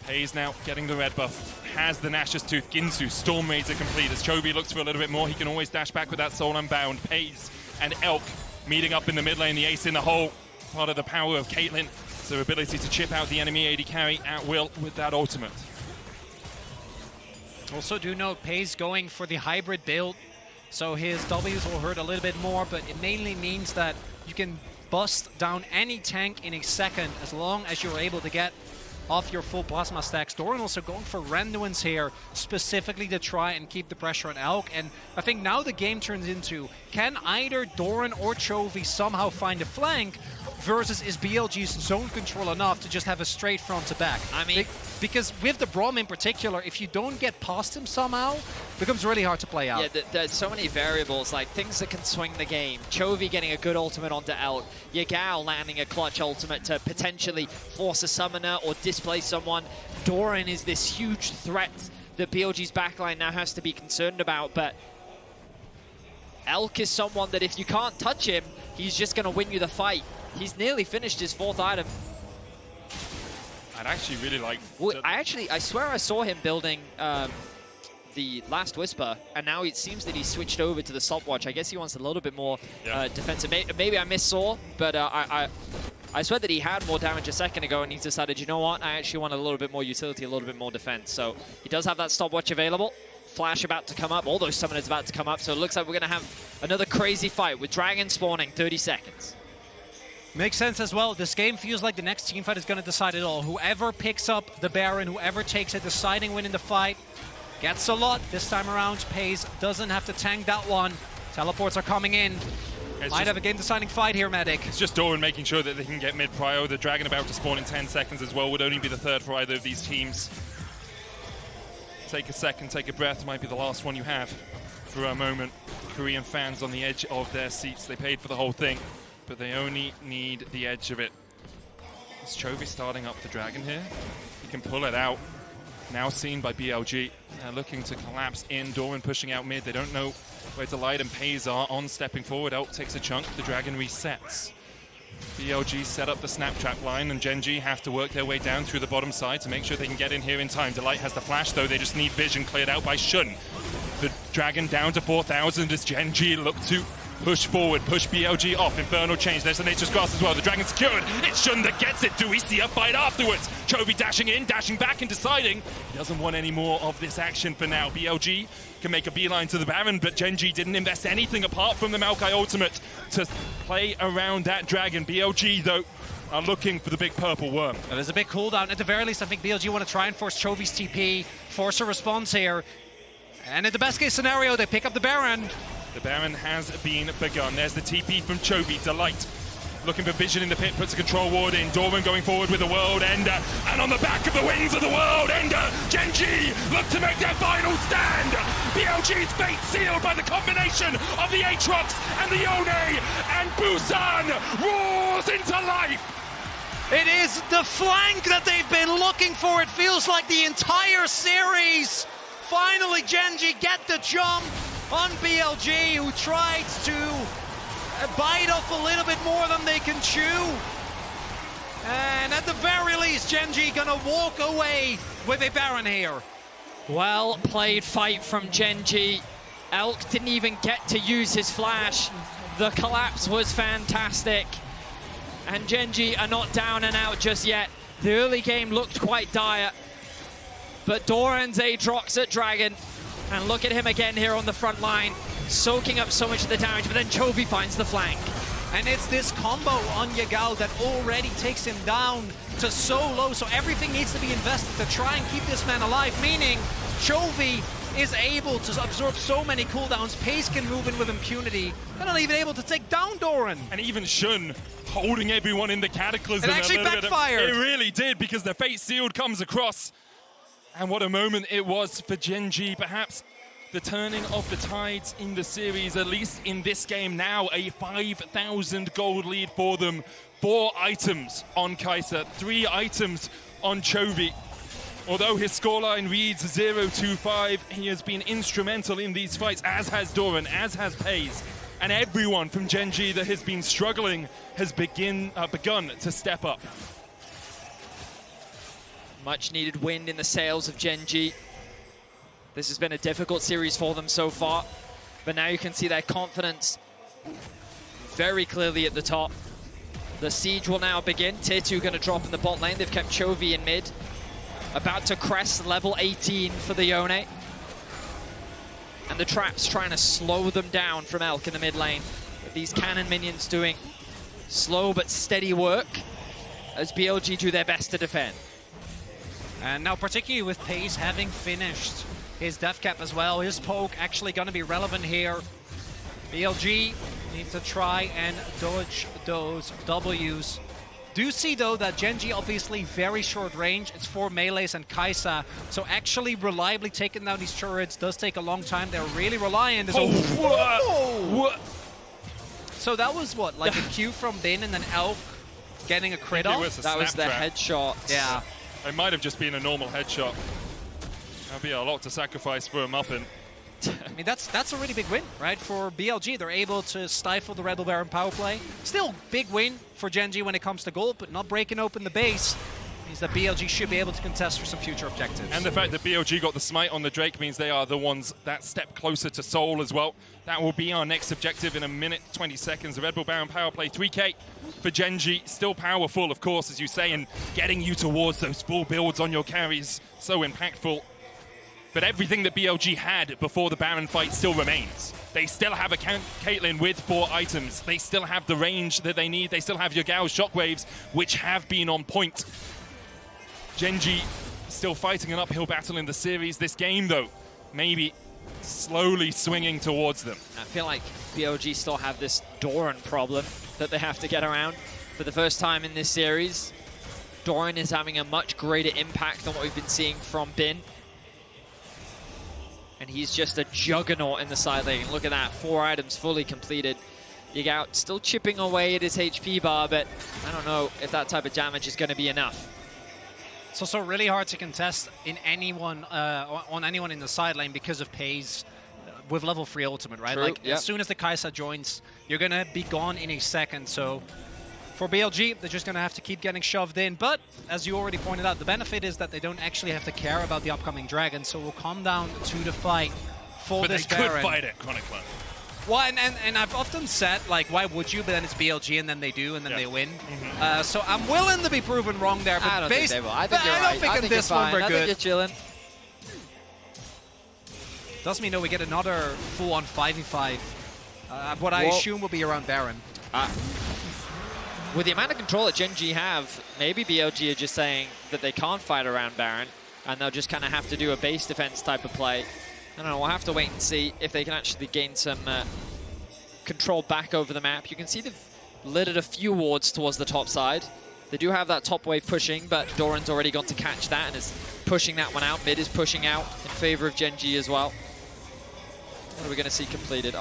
Peyz now getting the red buff, has the Nash's Tooth. Ginsu, Storm Raids are complete. As Chovy looks for a little bit more, he can always dash back with that Soul Unbound. Peyz and Elk meeting up in the mid lane, the ace in the hole. Part of the power of Caitlyn. It's their ability to chip out the enemy AD carry at will with that ultimate. Also do note, Peyz going for the hybrid build, so his W's will hurt a little bit more, but it mainly means that you can bust down any tank in a second as long as you're able to get off your full plasma stacks. Doran also going for Randuin's here, specifically to try and keep the pressure on Elk, and I think now the game turns into, can either Doran or Chovy somehow find a flank, versus is BLG's zone control enough to just have a straight front to back? I mean, because with the Braum in particular, if you don't get past him somehow, it becomes really hard to play out. Yeah, there's so many variables, like things that can swing the game. Chovy getting a good ultimate onto Elk. Yagao landing a clutch ultimate to potentially force a summoner or displace someone. Doran is this huge threat that BLG's backline now has to be concerned about, but Elk is someone that if you can't touch him, he's just going to win you the fight. He's nearly finished his 4th item. I'd actually really like... Well, I swear I saw him building the Last Whisper, and now it seems that he switched over to the stopwatch. I guess he wants a little bit more defensive. Maybe I missaw, but I swear that he had more damage a second ago, and he's decided, you know what, I actually want a little bit more utility, a little bit more defense. So he does have that stopwatch available. Flash about to come up, all those summoners about to come up, so it looks like we're going to have another crazy fight with Dragon spawning 30 seconds. Makes sense as well. This game feels like the next teamfight is going to decide it all. Whoever picks up the Baron, whoever takes a deciding win in the fight, gets a lot this time around. Peyz doesn't have to tank that one. Teleports are coming in. Might have a game-deciding fight here, Medic. It's just Doran making sure that they can get mid-prio. The Dragon about to spawn in 10 seconds as well. Would only be the third for either of these teams. Take a second, take a breath. Might be the last one you have for a moment. Korean fans on the edge of their seats. They paid for the whole thing, but they only need the edge of it. Is Chovy starting up the Dragon here? He can pull it out. Now seen by BLG. They're looking to collapse in. Doran pushing out mid. They don't know where to light, and Peyz are on stepping forward. Elk takes a chunk. The Dragon resets. BLG set up the snap trap line, and Gen.G have to work their way down through the bottom side to make sure they can get in here in time. Delight has the flash, though. They just need vision cleared out by Xun. The Dragon down to 4,000 as Gen.G look to push forward, push BLG off. Infernal change. There's the Nature's Grasp as well. The Dragon secured. It's Xun that gets it. Do we see a fight afterwards? Chovy dashing in, dashing back, and deciding he doesn't want any more of this action for now. BLG can make a beeline to the Baron, but Gen.G didn't invest anything apart from the Maokai ultimate to play around that Dragon. BLG, though, are looking for the big purple worm. Well, there's a big cooldown. At the very least, I think BLG want to try and force Chovy's TP, force a response here. And in the best case scenario, they pick up the Baron. The Baron has been begun. There's the TP from Chovy. Delight looking for vision in the pit, puts a control ward in. Doran going forward with a World Ender. And on the back of the wings of the World Ender, Gen.G look to make their final stand. BLG's fate sealed by the combination of the Aatrox and the Yone. And Busan roars into life. It is the flank that they've been looking for. It feels like the entire series. Finally, Gen.G get the jump on BLG, who tried to bite off a little bit more than they can chew. And at the very least, Gen.G gonna walk away with a Baron here. Well played fight from Gen.G. Elk didn't even get to use his flash. The collapse was fantastic. And Gen.G are not down and out just yet. The early game looked quite dire. But Doran's Aatrox at Dragon. And look at him again here on the front line, soaking up so much of the damage, but then Chovy finds the flank. And it's this combo on Yagao that already takes him down to so low, so everything needs to be invested to try and keep this man alive, meaning Chovy is able to absorb so many cooldowns. Peyz can move in with impunity. They're not even able to take down Doran. And even Xun holding everyone in the Cataclysm. It actually backfired. It really did, because the fate sealed comes across. And what a moment it was for Gen.G. Perhaps the turning of the tides in the series, at least in this game now, a 5,000 gold lead for them. 4 items on Kai'Sa, 3 items on Chovy. Although his scoreline reads 0-2-5, he has been instrumental in these fights, as has Doran, as has Peyz. And everyone from Gen.G that has been struggling has begun to step up. Much needed wind in the sails of Gen.G. This has been a difficult series for them so far, but now you can see their confidence very clearly at the top. The siege will now begin. Tier 2 going to drop in the bot lane. They've kept Chovy in mid. About to crest level 18 for the Yone. And the traps trying to slow them down from Elk in the mid lane. With these cannon minions doing slow but steady work as BLG do their best to defend. And now particularly with Peyz having finished his death cap as well, his poke actually going to be relevant here. BLG needs to try and dodge those W's. Do see though that Gen.G obviously very short range. It's 4 melees and Kai'Sa, so actually reliably taking down these turrets does take a long time. They're really reliant. Whoa. So that was what, like a Q from Bin and then Elk getting a crit off? That was the headshot. Yeah. It might have just been a normal headshot. That'd be a lot to sacrifice for a Muffin. I mean, that's a really big win, right? For BLG, they're able to stifle the Rebel Baron power play. Still big win for Gen.G when it comes to gold, but not breaking open the base means that BLG should be able to contest for some future objectives. And the fact that BLG got the smite on the Drake means they are the ones that step closer to Soul as well. That will be our next objective in a minute, 20 seconds. The Red Bull Baron power play, 3K for Gen.G. Still powerful, of course, as you say, and getting you towards those full builds on your carries, so impactful. But everything that BLG had before the Baron fight still remains. They still have a Caitlyn with 4 items. They still have the range that they need. They still have Yagao's shockwaves, which have been on point. Gen.G still fighting an uphill battle in the series. This game, though, maybe slowly swinging towards them. I feel like BLG still have this Doran problem that they have to get around. For the first time in this series, Doran is having a much greater impact than what we've been seeing from Bin. And he's just a juggernaut in the side lane. Look at that, 4 items fully completed. Yagao still chipping away at his HP bar, but I don't know if that type of damage is going to be enough. It's also really hard to contest in anyone on anyone in the side lane because of Peyz with level 3 ultimate, right? True, Like yep. as soon as the Kai'Sa joins, you're gonna be gone in a second. So for BLG, they're just gonna have to keep getting shoved in. But as you already pointed out, the benefit is that they don't actually have to care about the upcoming dragon, so we'll come down to the fight for But this they could Baron. fight it, chronically. Well, and I've often said, like, why would you? But then it's BLG, and then they do, and then they win. So I'm willing to be proven wrong there. But I don't think they will. I think you're I right. don't think I in think this you're one fine. we're I good. think you're chilling. Does mean, though, we get another full-on 5v5. What I assume will be around Baron. With the amount of control that Gen.G have, maybe BLG are just saying that they can't fight around Baron, and they'll just kind of have to do a base defense type of play. I don't know, we'll have to wait and see if they can actually gain some control back over the map. You can see they've littered a few wards towards the top side. They do have that top wave pushing, but Doran's already gone to catch that and is pushing that one out. Mid is pushing out in favor of Gen.G as well. What are we going to see completed?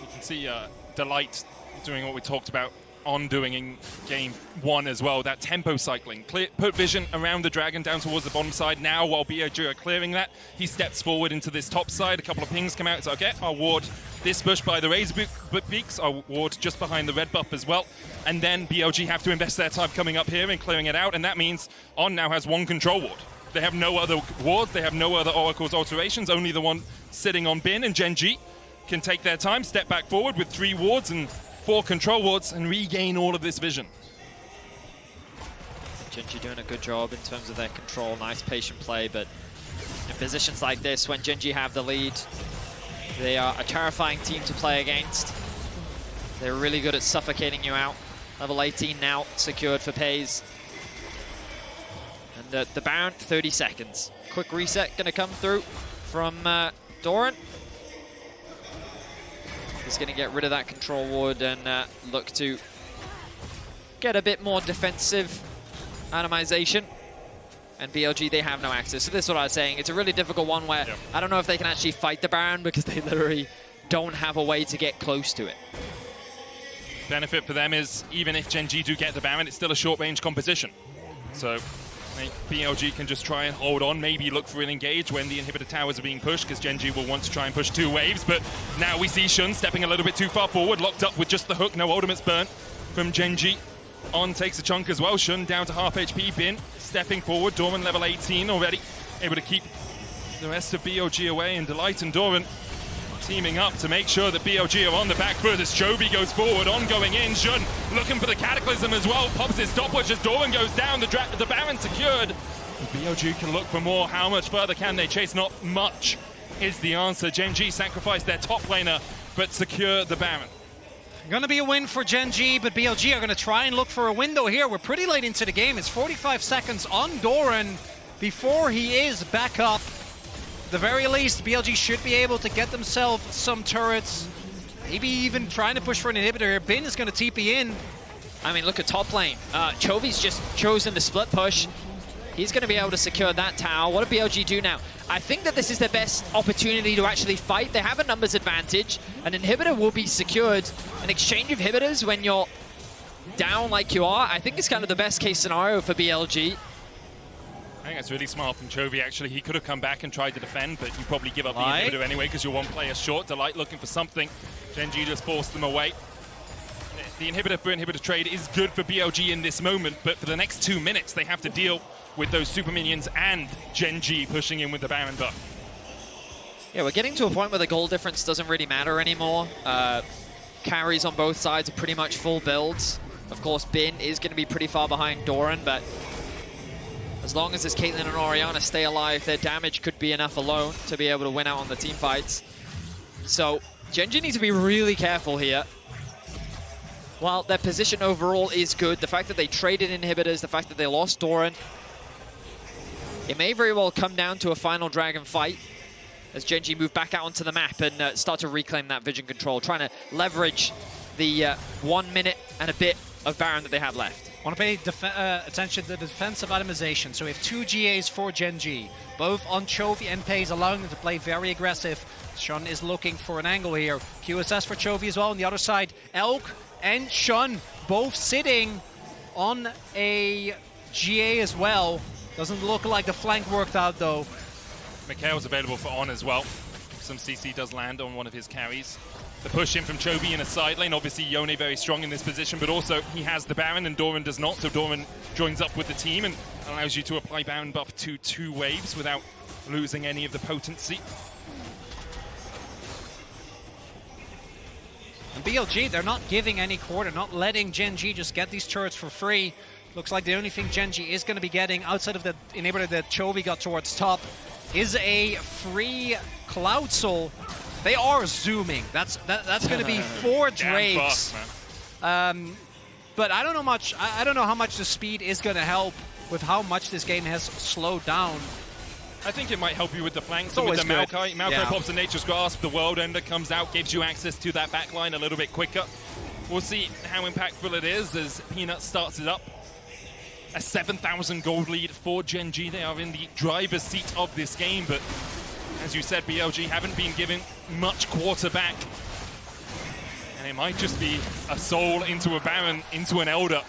You can see Delight doing what we talked about on doing in game 1 as well, that tempo cycling. Put vision around the dragon down towards the bottom side. Now, while BLG are clearing that, he steps forward into this top side. A couple of pings come out. It's okay, I'll ward this bush by the Razor Beaks. I'll ward just behind the red buff as well. And then BLG have to invest their time coming up here and clearing it out. And that means On now has 1 control ward. They have no other wards. They have no other Oracle's alterations, only the one sitting on Bin. And Gen.G can take their time, step back forward with 3 wards and 4 control wards and regain all of this vision. Gen.G doing a good job in terms of their control. Nice patient play, but in positions like this, when Gen.G have the lead, they are a terrifying team to play against. They're really good at suffocating you out. Level 18 now secured for Peyz. And the Baron, 30 seconds. Quick reset going to come through from Doran. He's going to get rid of that control ward and look to get a bit more defensive atomization. And BLG, they have no access. So this is what I was saying. It's a really difficult one where I don't know if they can actually fight the Baron because they literally don't have a way to get close to it. Benefit for them is even if Gen.G do get the Baron, it's still a short-range composition. So BLG can just try and hold on, maybe look for an engage when the inhibitor towers are being pushed, because Gen.G will want to try and push 2 waves. But now we see Xun stepping a little bit too far forward, locked up with just the hook. No ultimates burnt from Gen.G. On takes a chunk as well. Xun down to half HP. Bin stepping forward. Doran level 18 already, able to keep the rest of BLG away. And Delight and Doran teaming up to make sure that BLG are on the back foot as Chovy goes forward. On going in. Xun looking for the Cataclysm as well. Pops his stopwatch as Doran goes down. The Baron secured. BLG can look for more. How much further can they chase? Not much is the answer. Gen.G sacrificed their top laner, but secure the Baron. Gonna be a win for Gen.G, but BLG are gonna try and look for a window here. We're pretty late into the game. It's 45 seconds on Doran before he is back up. At the very least, BLG should be able to get themselves some turrets. Maybe even trying to push for an inhibitor here. Bin is gonna TP in. I mean, look at top lane. Chovy's just chosen to split push. He's going to be able to secure that tower. What do BLG do now? I think that this is their best opportunity to actually fight. They have a numbers advantage. An inhibitor will be secured. An exchange of inhibitors when you're down like you are, I think it's kind of the best case scenario for BLG. I think that's really smart from Chovy, actually. He could have come back and tried to defend, but you probably give up the inhibitor anyway because you're 1 player short. Delight looking for something. Gen.G just forced them away. The inhibitor for inhibitor trade is good for BLG in this moment, but for the next 2 minutes, they have to deal with those super minions and Gen.G pushing in with the Baron buff. Yeah, we're getting to a point where the goal difference doesn't really matter anymore. Carries on both sides are pretty much full builds. Of course, Bin is going to be pretty far behind Doran, but as long as this Caitlyn and Orianna stay alive, their damage could be enough alone to be able to win out on the team fights. So Gen.G needs to be really careful here. While their position overall is good, the fact that they traded inhibitors, the fact that they lost Doran, it may very well come down to a final dragon fight. as Gen.G move back out onto the map and start to reclaim that vision control, trying to leverage the 1 minute and a bit of Baron that they have left. I want to pay attention to the defensive atomization. So we have 2 GAs for Gen.G, both on Chovy and Peyz, allowing them to play very aggressive. Xun is looking for an angle here. QSS for Chovy as well. On the other side, Elk and Xun both sitting on a GA as well. Doesn't look like the flank worked out though. Mikhail's available for On as well. Some CC does land on one of his carries. The push in from Chovy in a side lane. Obviously, Yone very strong in this position, but also he has the Baron and Doran does not. So Doran joins up with the team and allows you to apply Baron buff to 2 waves without losing any of the potency. And BLG, they're not giving any core. They're not letting Gen.G just get these turrets for free. Looks like the only thing Gen.G is going to be getting outside of the inhibitor that Chovy got towards top is a free Cloud Soul. They are zooming. That's going to be 4 Drakes. But I don't know much. I don't know how much the speed is going to help with how much this game has slowed down. I think it might help you with the flanks and with the Maokai. Maokai pops a Nature's Grasp, the World Ender comes out, gives you access to that backline a little bit quicker. We'll see how impactful it is as Peanut starts it up. A 7,000 gold lead for Gen.G. They are in the driver's seat of this game, but as you said, BLG haven't been given much quarterback. And it might just be a soul into a Baron, into an Elder.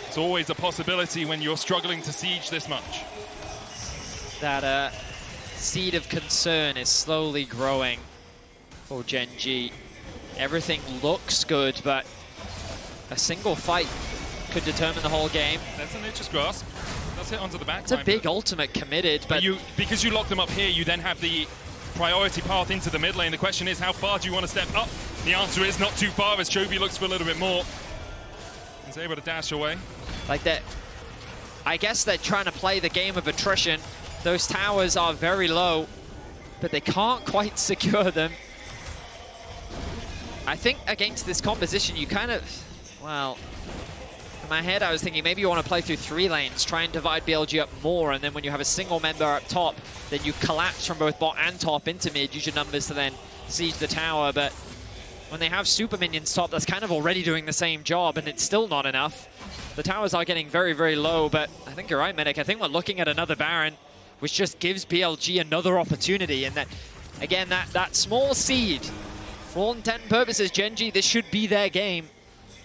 It's always a possibility when you're struggling to siege this much. That seed of concern is slowly growing for Gen.G. Everything looks good, but a single fight could determine the whole game. That's a Nature's Grasp. That's hit onto the back. It's a big ultimate committed, but because you lock them up here, you then have the priority path into the mid lane. The question is, how far do you want to step up? The answer is not too far, as Chovy looks for a little bit more. He's able to dash away. Like that, I guess they're trying to play the game of attrition. Those towers are very low, but they can't quite secure them. I think against this composition, you kind of, well, in my head I was thinking maybe you want to play through 3 lanes, try and divide BLG up more, and then when you have a single member up top, then you collapse from both bot and top into mid, use your numbers to then siege the tower. But when they have super minions top, that's kind of already doing the same job, and it's still not enough. The towers are getting very, very low, but I think you're right, Medic. I think we're looking at another Baron, which just gives BLG another opportunity. And that, again, that small seed, for all intent and purposes, Gen.G, this should be their game.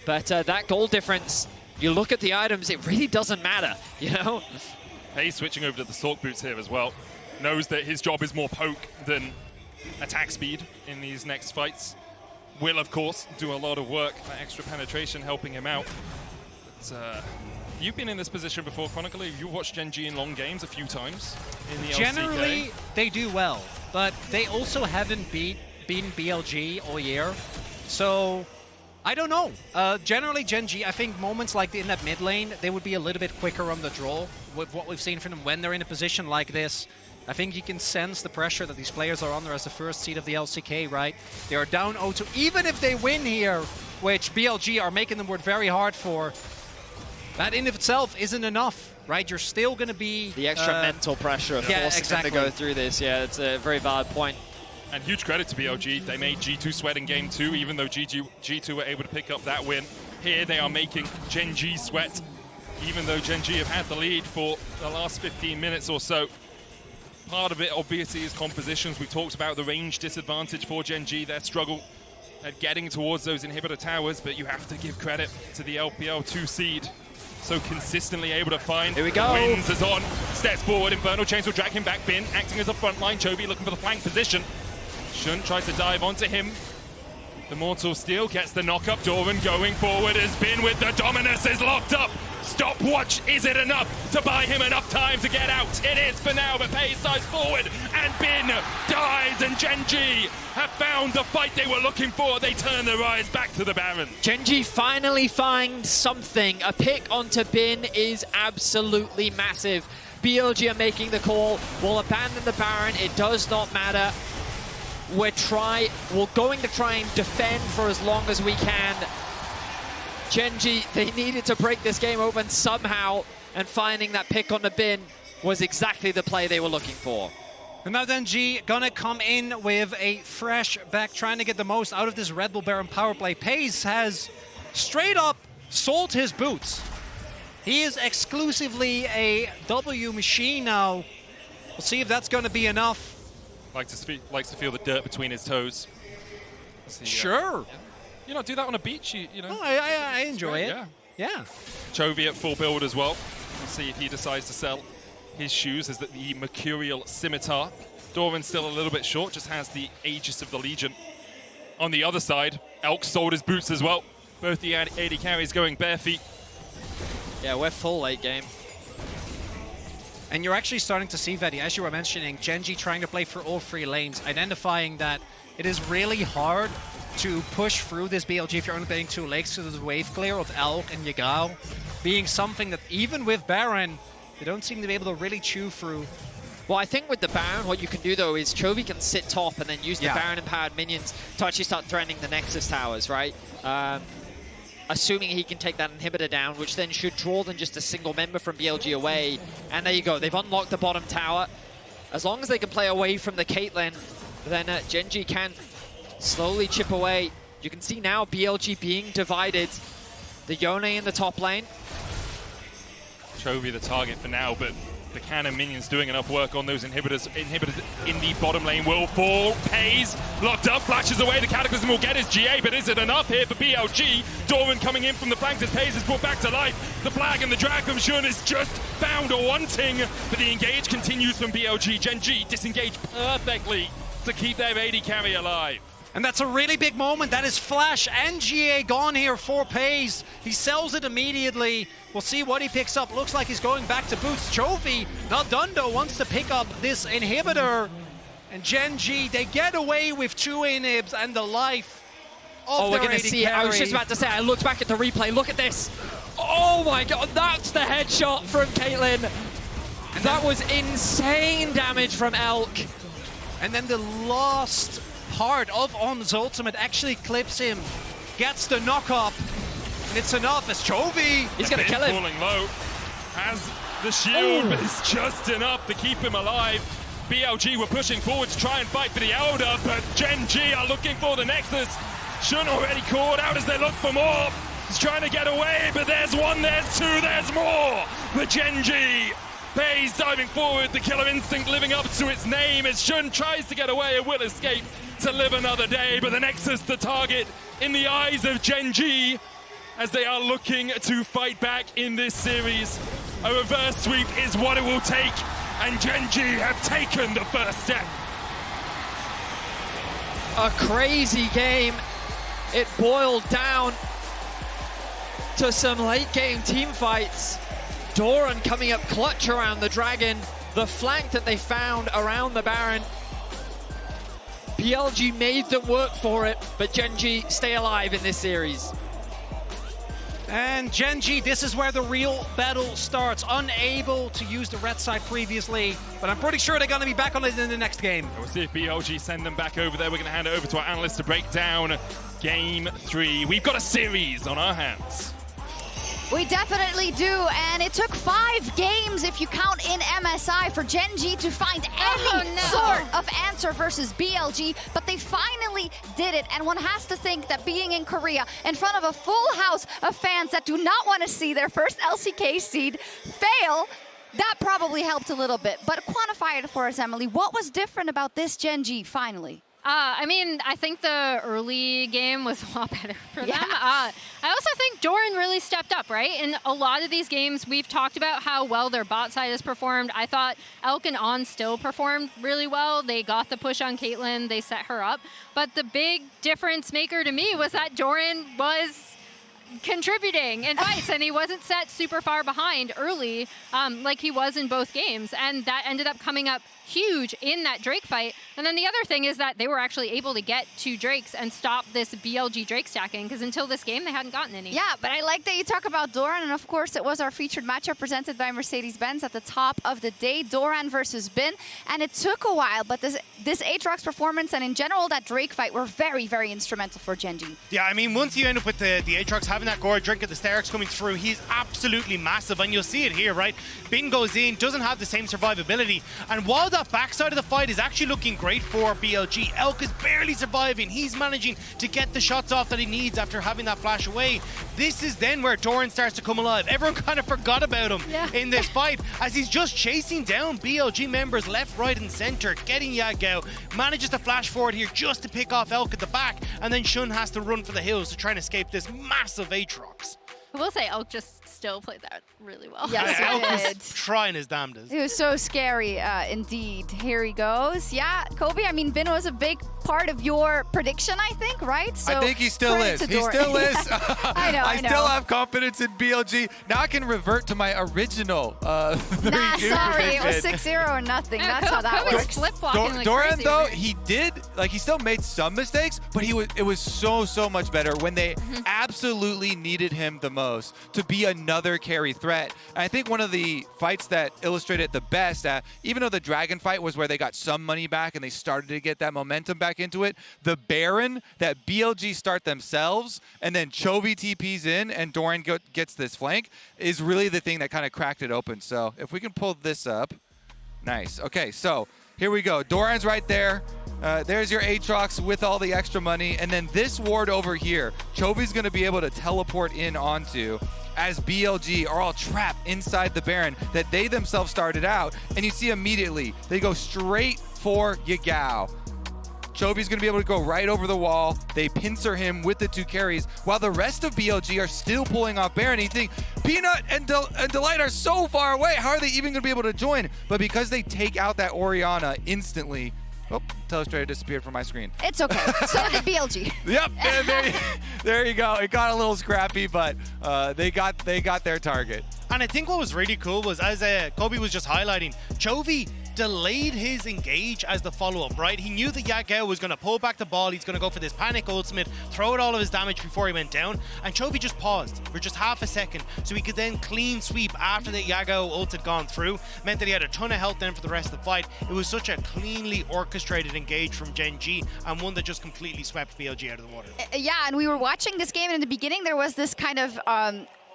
But that goal difference, you look at the items, it really doesn't matter, you know? Peyz switching over to the Sork Boots here as well. Knows that his job is more poke than attack speed in these next fights. Will, of course, do a lot of work. That extra penetration helping him out. But, you've been in this position before, Chronicle. You've watched Gen.G in long games a few times in the LCK. Generally, they do well, but they also haven't beaten BLG all year. So, I don't know. Generally, Gen.G, I think moments like in that mid lane, they would be a little bit quicker on the draw with what we've seen from them when they're in a position like this. I think you can sense the pressure that these players are under as the first seed of the LCK, right? They are down 0-2. Even if they win here, which BLG are making them work very hard for, that in of itself isn't enough, right? You're still going to be... The extra mental pressure of forcing them to go through this. Yeah, it's a very valid point. And huge credit to BLG. They made G2 sweat in game 2, even though G2 were able to pick up that win. Here they are making Gen.G sweat, even though Gen.G have had the lead for the last 15 minutes or so. Part of it, obviously, is compositions. We talked about the range disadvantage for Gen.G, their struggle at getting towards those inhibitor towers, but you have to give credit to the LPL 2 seed. So consistently able to find. Here we go. Wins as On. Steps forward. Infernal Chains will drag him back. Bin acting as a front line. Chovy looking for the flank position. Xun tries to dive onto him. The Mortal Steel gets the knock-up. Doran going forward as Bin with the Dominus is locked up. Stopwatch, is it enough to buy him enough time to get out? It is for now, but Peyz dives forward and Bin dies, and Gen.G have found the fight they were looking for. They turn their eyes back to the Baron. Gen.G finally find something. A pick onto Bin is absolutely massive. BLG are making the call. We'll abandon the Baron. It does not matter. We're going to try and defend for as long as we can. Gen.G, they needed to break this game open somehow, and finding that pick on the Bin was exactly the play they were looking for. And now then G gonna come in with a fresh back, trying to get the most out of this Red Bull Baron power play. Peyz has straight up sold his boots. He is exclusively a W machine now. We'll see if that's gonna be enough. Likes to feel the dirt between his toes. Sure. You know, do that on a beach, you know. Oh, I enjoy it. Yeah. Chovy at full build as well. We'll see if he decides to sell his shoes as the Mercurial Scimitar. Doran's still a little bit short, just has the Aegis of the Legion. On the other side, Elk sold his boots as well. Both the AD carries going bare feet. Yeah, we're full late game. And you're actually starting to see, Vedi, as you were mentioning, Gen.G trying to play for all 3 lanes, identifying that it is really hard to push through this BLG if you're only playing 2 lanes, to the wave clear of Elk and Yagao being something that even with Baron, they don't seem to be able to really chew through. Well, I think with the Baron, what you can do, though, is Chovy can sit top and then use the Baron-empowered minions to actually start threatening the Nexus towers, right? Assuming he can take that inhibitor down, which then should draw than just a single member from BLG away. And there you go, they've unlocked the bottom tower. As long as they can play away from the Caitlyn, then Gen.G can slowly chip away. You can see now BLG being divided. The Yone in the top lane. Chovy the target for now, but the cannon minions doing enough work on those inhibitors. Inhibitors in the bottom lane will fall. Peyz locked up, flashes away. The Cataclysm will get his GA, but is it enough here for BLG? Doran coming in from the flanks as Peyz is brought back to life. The flag and the drag from Xun is just found wanting, but the engage continues from BLG. Gen.G disengaged perfectly to keep their AD carry alive. And that's a really big moment. That is Flash and GA gone here for Peyz. He sells it immediately. We'll see what he picks up. Looks like he's going back to boots. Chovy, not done though, wants to pick up this inhibitor. And Gen.G, they get away with 2 inhibs and the life of we're their going to AD see it. I was carry. just about to say, I looked back at the replay. Look at this. Oh my god, that's the headshot from Caitlyn. And that was insane damage from Elk. And then the last part of On's ultimate actually clips him, gets the knock up, and it's enough as Chovy. He's going to kill him. Falling low, has the shield, but it's just enough to keep him alive. BLG were pushing forward to try and fight for the Elder, but Gen.G are looking for the Nexus. Xun already caught out as they look for more. He's trying to get away, but there's 1, there's 2, there's more. But Gen.G, Peyz diving forward, the killer instinct living up to its name as Xun tries to get away and will escape to live another day, but the Nexus, the target in the eyes of Gen.G as they are looking to fight back in this series. A reverse sweep is what it will take, and Gen.G have taken the first step. A crazy game. It boiled down to some late game team fights. Doran coming up clutch around the Dragon, the flank that they found around the Baron. BLG made them work for it, but Gen.G stay alive in this series. And Gen.G, this is where the real battle starts. Unable to use the red side previously, but I'm pretty sure they're going to be back on it in the next game. We'll see if BLG send them back over there. We're going to hand it over to our analyst to break down Game 3. We've got a series on our hands. We definitely do, and it took 5 games, if you count in MSI, for Gen.G to find any sort of answer versus BLG, but they finally did it, and one has to think that being in Korea, in front of a full house of fans that do not want to see their first LCK seed fail, that probably helped a little bit. But quantify it for us, Emily. What was different about this Gen.G finally? I mean, I think the early game was a lot better for them. I also think Doran really stepped up, right? In a lot of these games, we've talked about how well their bot side has performed. I thought Elk and On still performed really well. They got the push on Caitlyn. They set her up. But the big difference maker to me was that Doran was contributing in fights, and he wasn't set super far behind early like he was in both games. And that ended up coming up huge in that Drake fight. And then the other thing is that they were actually able to get 2 Drakes and stop this BLG Drake stacking, because until this game, they hadn't gotten any. Yeah, but I like that you talk about Doran, and of course, it was our featured matchup presented by Mercedes-Benz at the top of the day, Doran versus Bin, and it took a while, but this Aatrox performance and in general that Drake fight were very, very instrumental for Gen.G. Yeah, I mean, once you end up with the Aatrox having that gore drink at the stairs coming through, he's absolutely massive, and you'll see it here, right? Bin goes in, doesn't have the same survivability, and while that backside of the fight is actually looking great for BLG. Elk is barely surviving. He's managing to get the shots off that he needs after having that flash away. This is then where Doran starts to come alive. Everyone kind of forgot about him in this fight as he's just chasing down BLG members left, right, and center, getting Yagao, manages to flash forward here just to pick off Elk at the back, and then Xun has to run for the hills to try and escape this massive Aatrox. I will say Elk just still played that really well. Yes, Elk he was did. trying his damnedest. It was so scary, indeed. Here he goes. Yeah, Chovy, I mean, Bin was a big part of your prediction, I think, right? So I think he still credit is. to He Doran. still is. I know, I know. still have confidence in BLG. Now I can revert to my original 3-2 Nah, sorry, it was prediction. 6-0 or nothing. Yeah, That's how that Kobe's works. flip-flopping like Doran, crazy though, over here. he did, like, he still made some mistakes, but it was so much better when they absolutely needed him the most to be another carry threat. And I think one of the fights that illustrated it the best, even though the Dragon fight was where they got some money back and they started to get that momentum back into it, the Baron that BLG start themselves and then Chovy TPs in and Doran gets this flank is really the thing that kind of cracked it open. So if we can pull this up. Nice. Okay, so here we go. Doran's right there. There's your Aatrox with all the extra money. And then this ward over here, Chovy's going to be able to teleport in onto as BLG are all trapped inside the Baron that they themselves started out. And you see immediately, they go straight for Yagao. Chovy's going to be able to go right over the wall. They pincer him with the 2 carries, while the rest of BLG are still pulling off Baron. You think, Peanut and Delight are so far away. How are they even going to be able to join? But because they take out that Orianna instantly, oh, Telestrator disappeared from my screen. It's okay. So did BLG. Yep, and there you go. It got a little scrappy, but they got their target. And I think what was really cool was, as Kobe was just highlighting, Chovy delayed his engage as the follow-up, right? He knew that Yagao was going to pull back the ball. He's going to go for this panic ultimate, throw out all of his damage before he went down. And Chovy just paused for just half a second so he could then clean sweep after the Yagao ult had gone through. Meant that he had a ton of health then for the rest of the fight. It was such a cleanly orchestrated engage from Gen.G and one that just completely swept BLG out of the water. Yeah, and we were watching this game, and in the beginning there was this kind of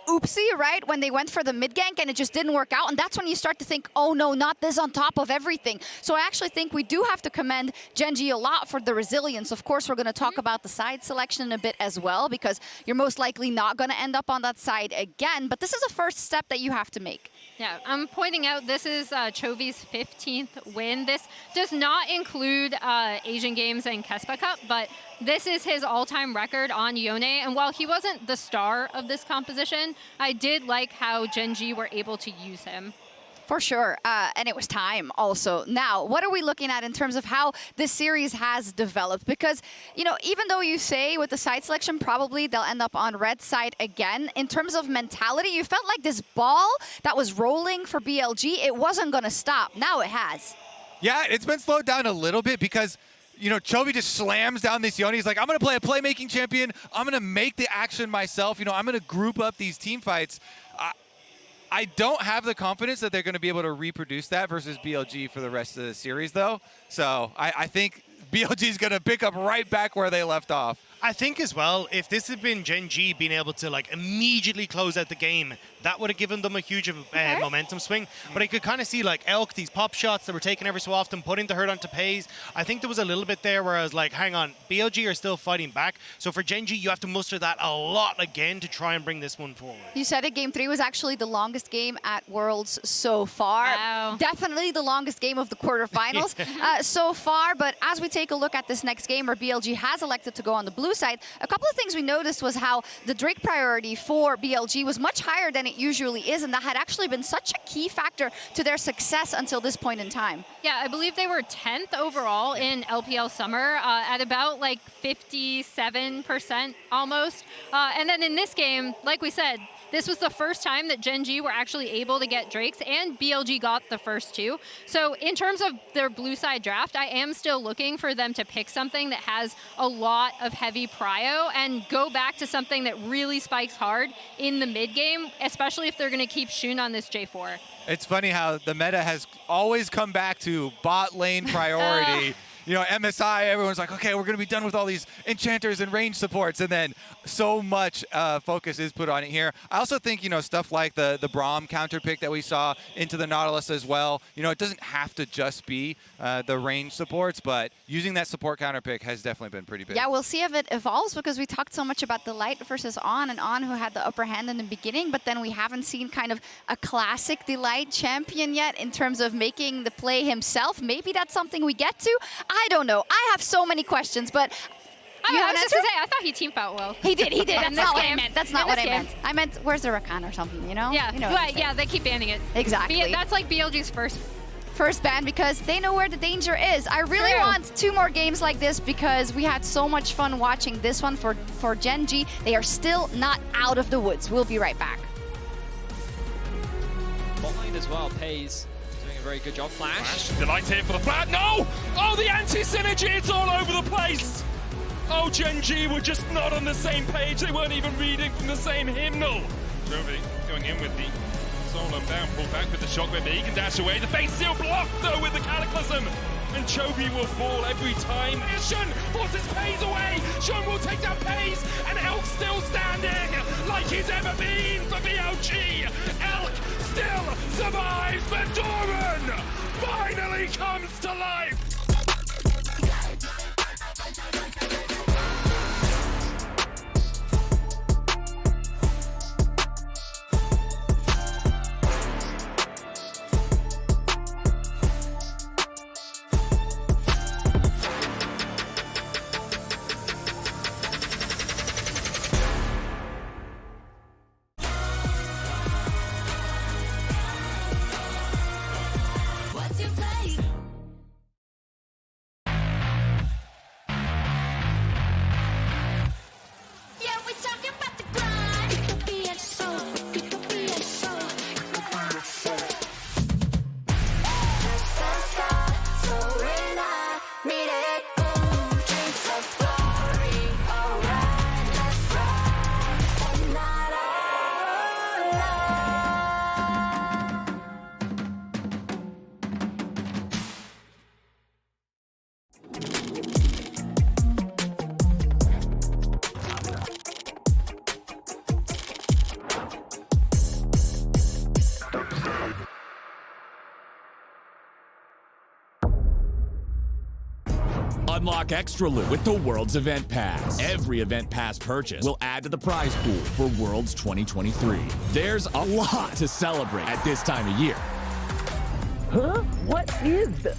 oopsie, right? When they went for the mid gank and it just didn't work out. And that's when you start to think, oh no, not this on top of everything. So I actually think we do have to commend Gen.G a lot for the resilience. Of course, we're going to talk about the side selection in a bit as well, because you're most likely not going to end up on that side again. But this is a first step that you have to make. Yeah, I'm pointing out this is Chovy's 15th win. This does not include Asian Games and Kespa Cup, but this is his all-time record on Yone. And while he wasn't the star of this composition, I did like how Gen.G were able to use him. For sure, and it was time also. Now, what are we looking at in terms of how this series has developed? Because, you know, even though you say with the side selection, probably they'll end up on red side again, in terms of mentality, you felt like this ball that was rolling for BLG, it wasn't going to stop. Now it has. Yeah, it's been slowed down a little bit because, you know, Chovy just slams down this Yone. He's like, I'm going to play a playmaking champion. I'm going to make the action myself. You know, I'm going to group up these team fights. I don't have the confidence that they're going to be able to reproduce that versus BLG for the rest of the series, though. So I think BLG is going to pick up right back where they left off. I think as well, if this had been Gen.G being able to like immediately close out the game, that would have given them a huge momentum swing. But I could kind of see like Elk, these pop shots that were taken every so often, putting the hurt onto Peyz. I think there was a little bit there where I was like, hang on, BLG are still fighting back. So for Gen.G, you have to muster that a lot again to try and bring this one forward. You said it, Game 3 was actually the longest game at Worlds so far. Wow. Definitely the longest game of the quarterfinals so far. But as we take a look at this next game where BLG has elected to go on the blue side, a couple of things we noticed was how the Drake priority for BLG was much higher than it usually is, and that had actually been such a key factor to their success until this point in time. Yeah, I believe they were 10th overall in LPL Summer at about like 57% almost. And then in this game, like we said, this was the first time that Gen.G were actually able to get Drakes, and BLG got the first 2. So in terms of their blue side draft, I am still looking for them to pick something that has a lot of heavy prio and go back to something that really spikes hard in the mid game, especially if they're going to keep Xun on this J4. It's funny how the meta has always come back to bot lane priority. you know, MSI, everyone's like, okay, we're going to be done with all these enchanters and range supports, and then so much focus is put on it here. I also think, you know, stuff like the Braum counter pick that we saw into the Nautilus as well, you know, it doesn't have to just be the range supports, but using that support counter pick has definitely been pretty big. Yeah, we'll see if it evolves, because we talked so much about the Light versus On, and On who had the upper hand in the beginning, but then we haven't seen kind of a classic Delight champion yet in terms of making the play himself. Maybe that's something we get to. I don't know. I have so many questions, but I was just gonna say, I thought he team fought well. He did. That's not what I meant. That's not what I game. meant. I meant, where's the Rakan or something, you know? Yeah, You know what I'm but yeah, saying. they keep banning it. Exactly. That's like BLG's first ban, because they know where the danger is. I really want 2 more games like this, because we had so much fun watching this one for Gen.G. They are still not out of the woods. We'll be right back. Bot lane as well, Peyz doing a very good job. Flash. Delight here for the flat. No! Oh, the anti-synergy, it's all over the place! Oh, Gen.G were just not on the same page. They weren't even reading from the same hymnal. Chovy going in with the solo down, pull back with the shockwave, but he can dash away. The face still blocked, though, with the Cataclysm. And Chovy will fall every time. Xun forces Peyz away. Xun will take down Peyz, and Elk still standing like he's ever been for BLG. Elk still survives, but Doran finally comes to life. Unlock extra loot with the Worlds Event Pass. Every Event Pass purchase will add to the prize pool for Worlds 2023. There's a lot to celebrate at this time of year. Huh? What is this?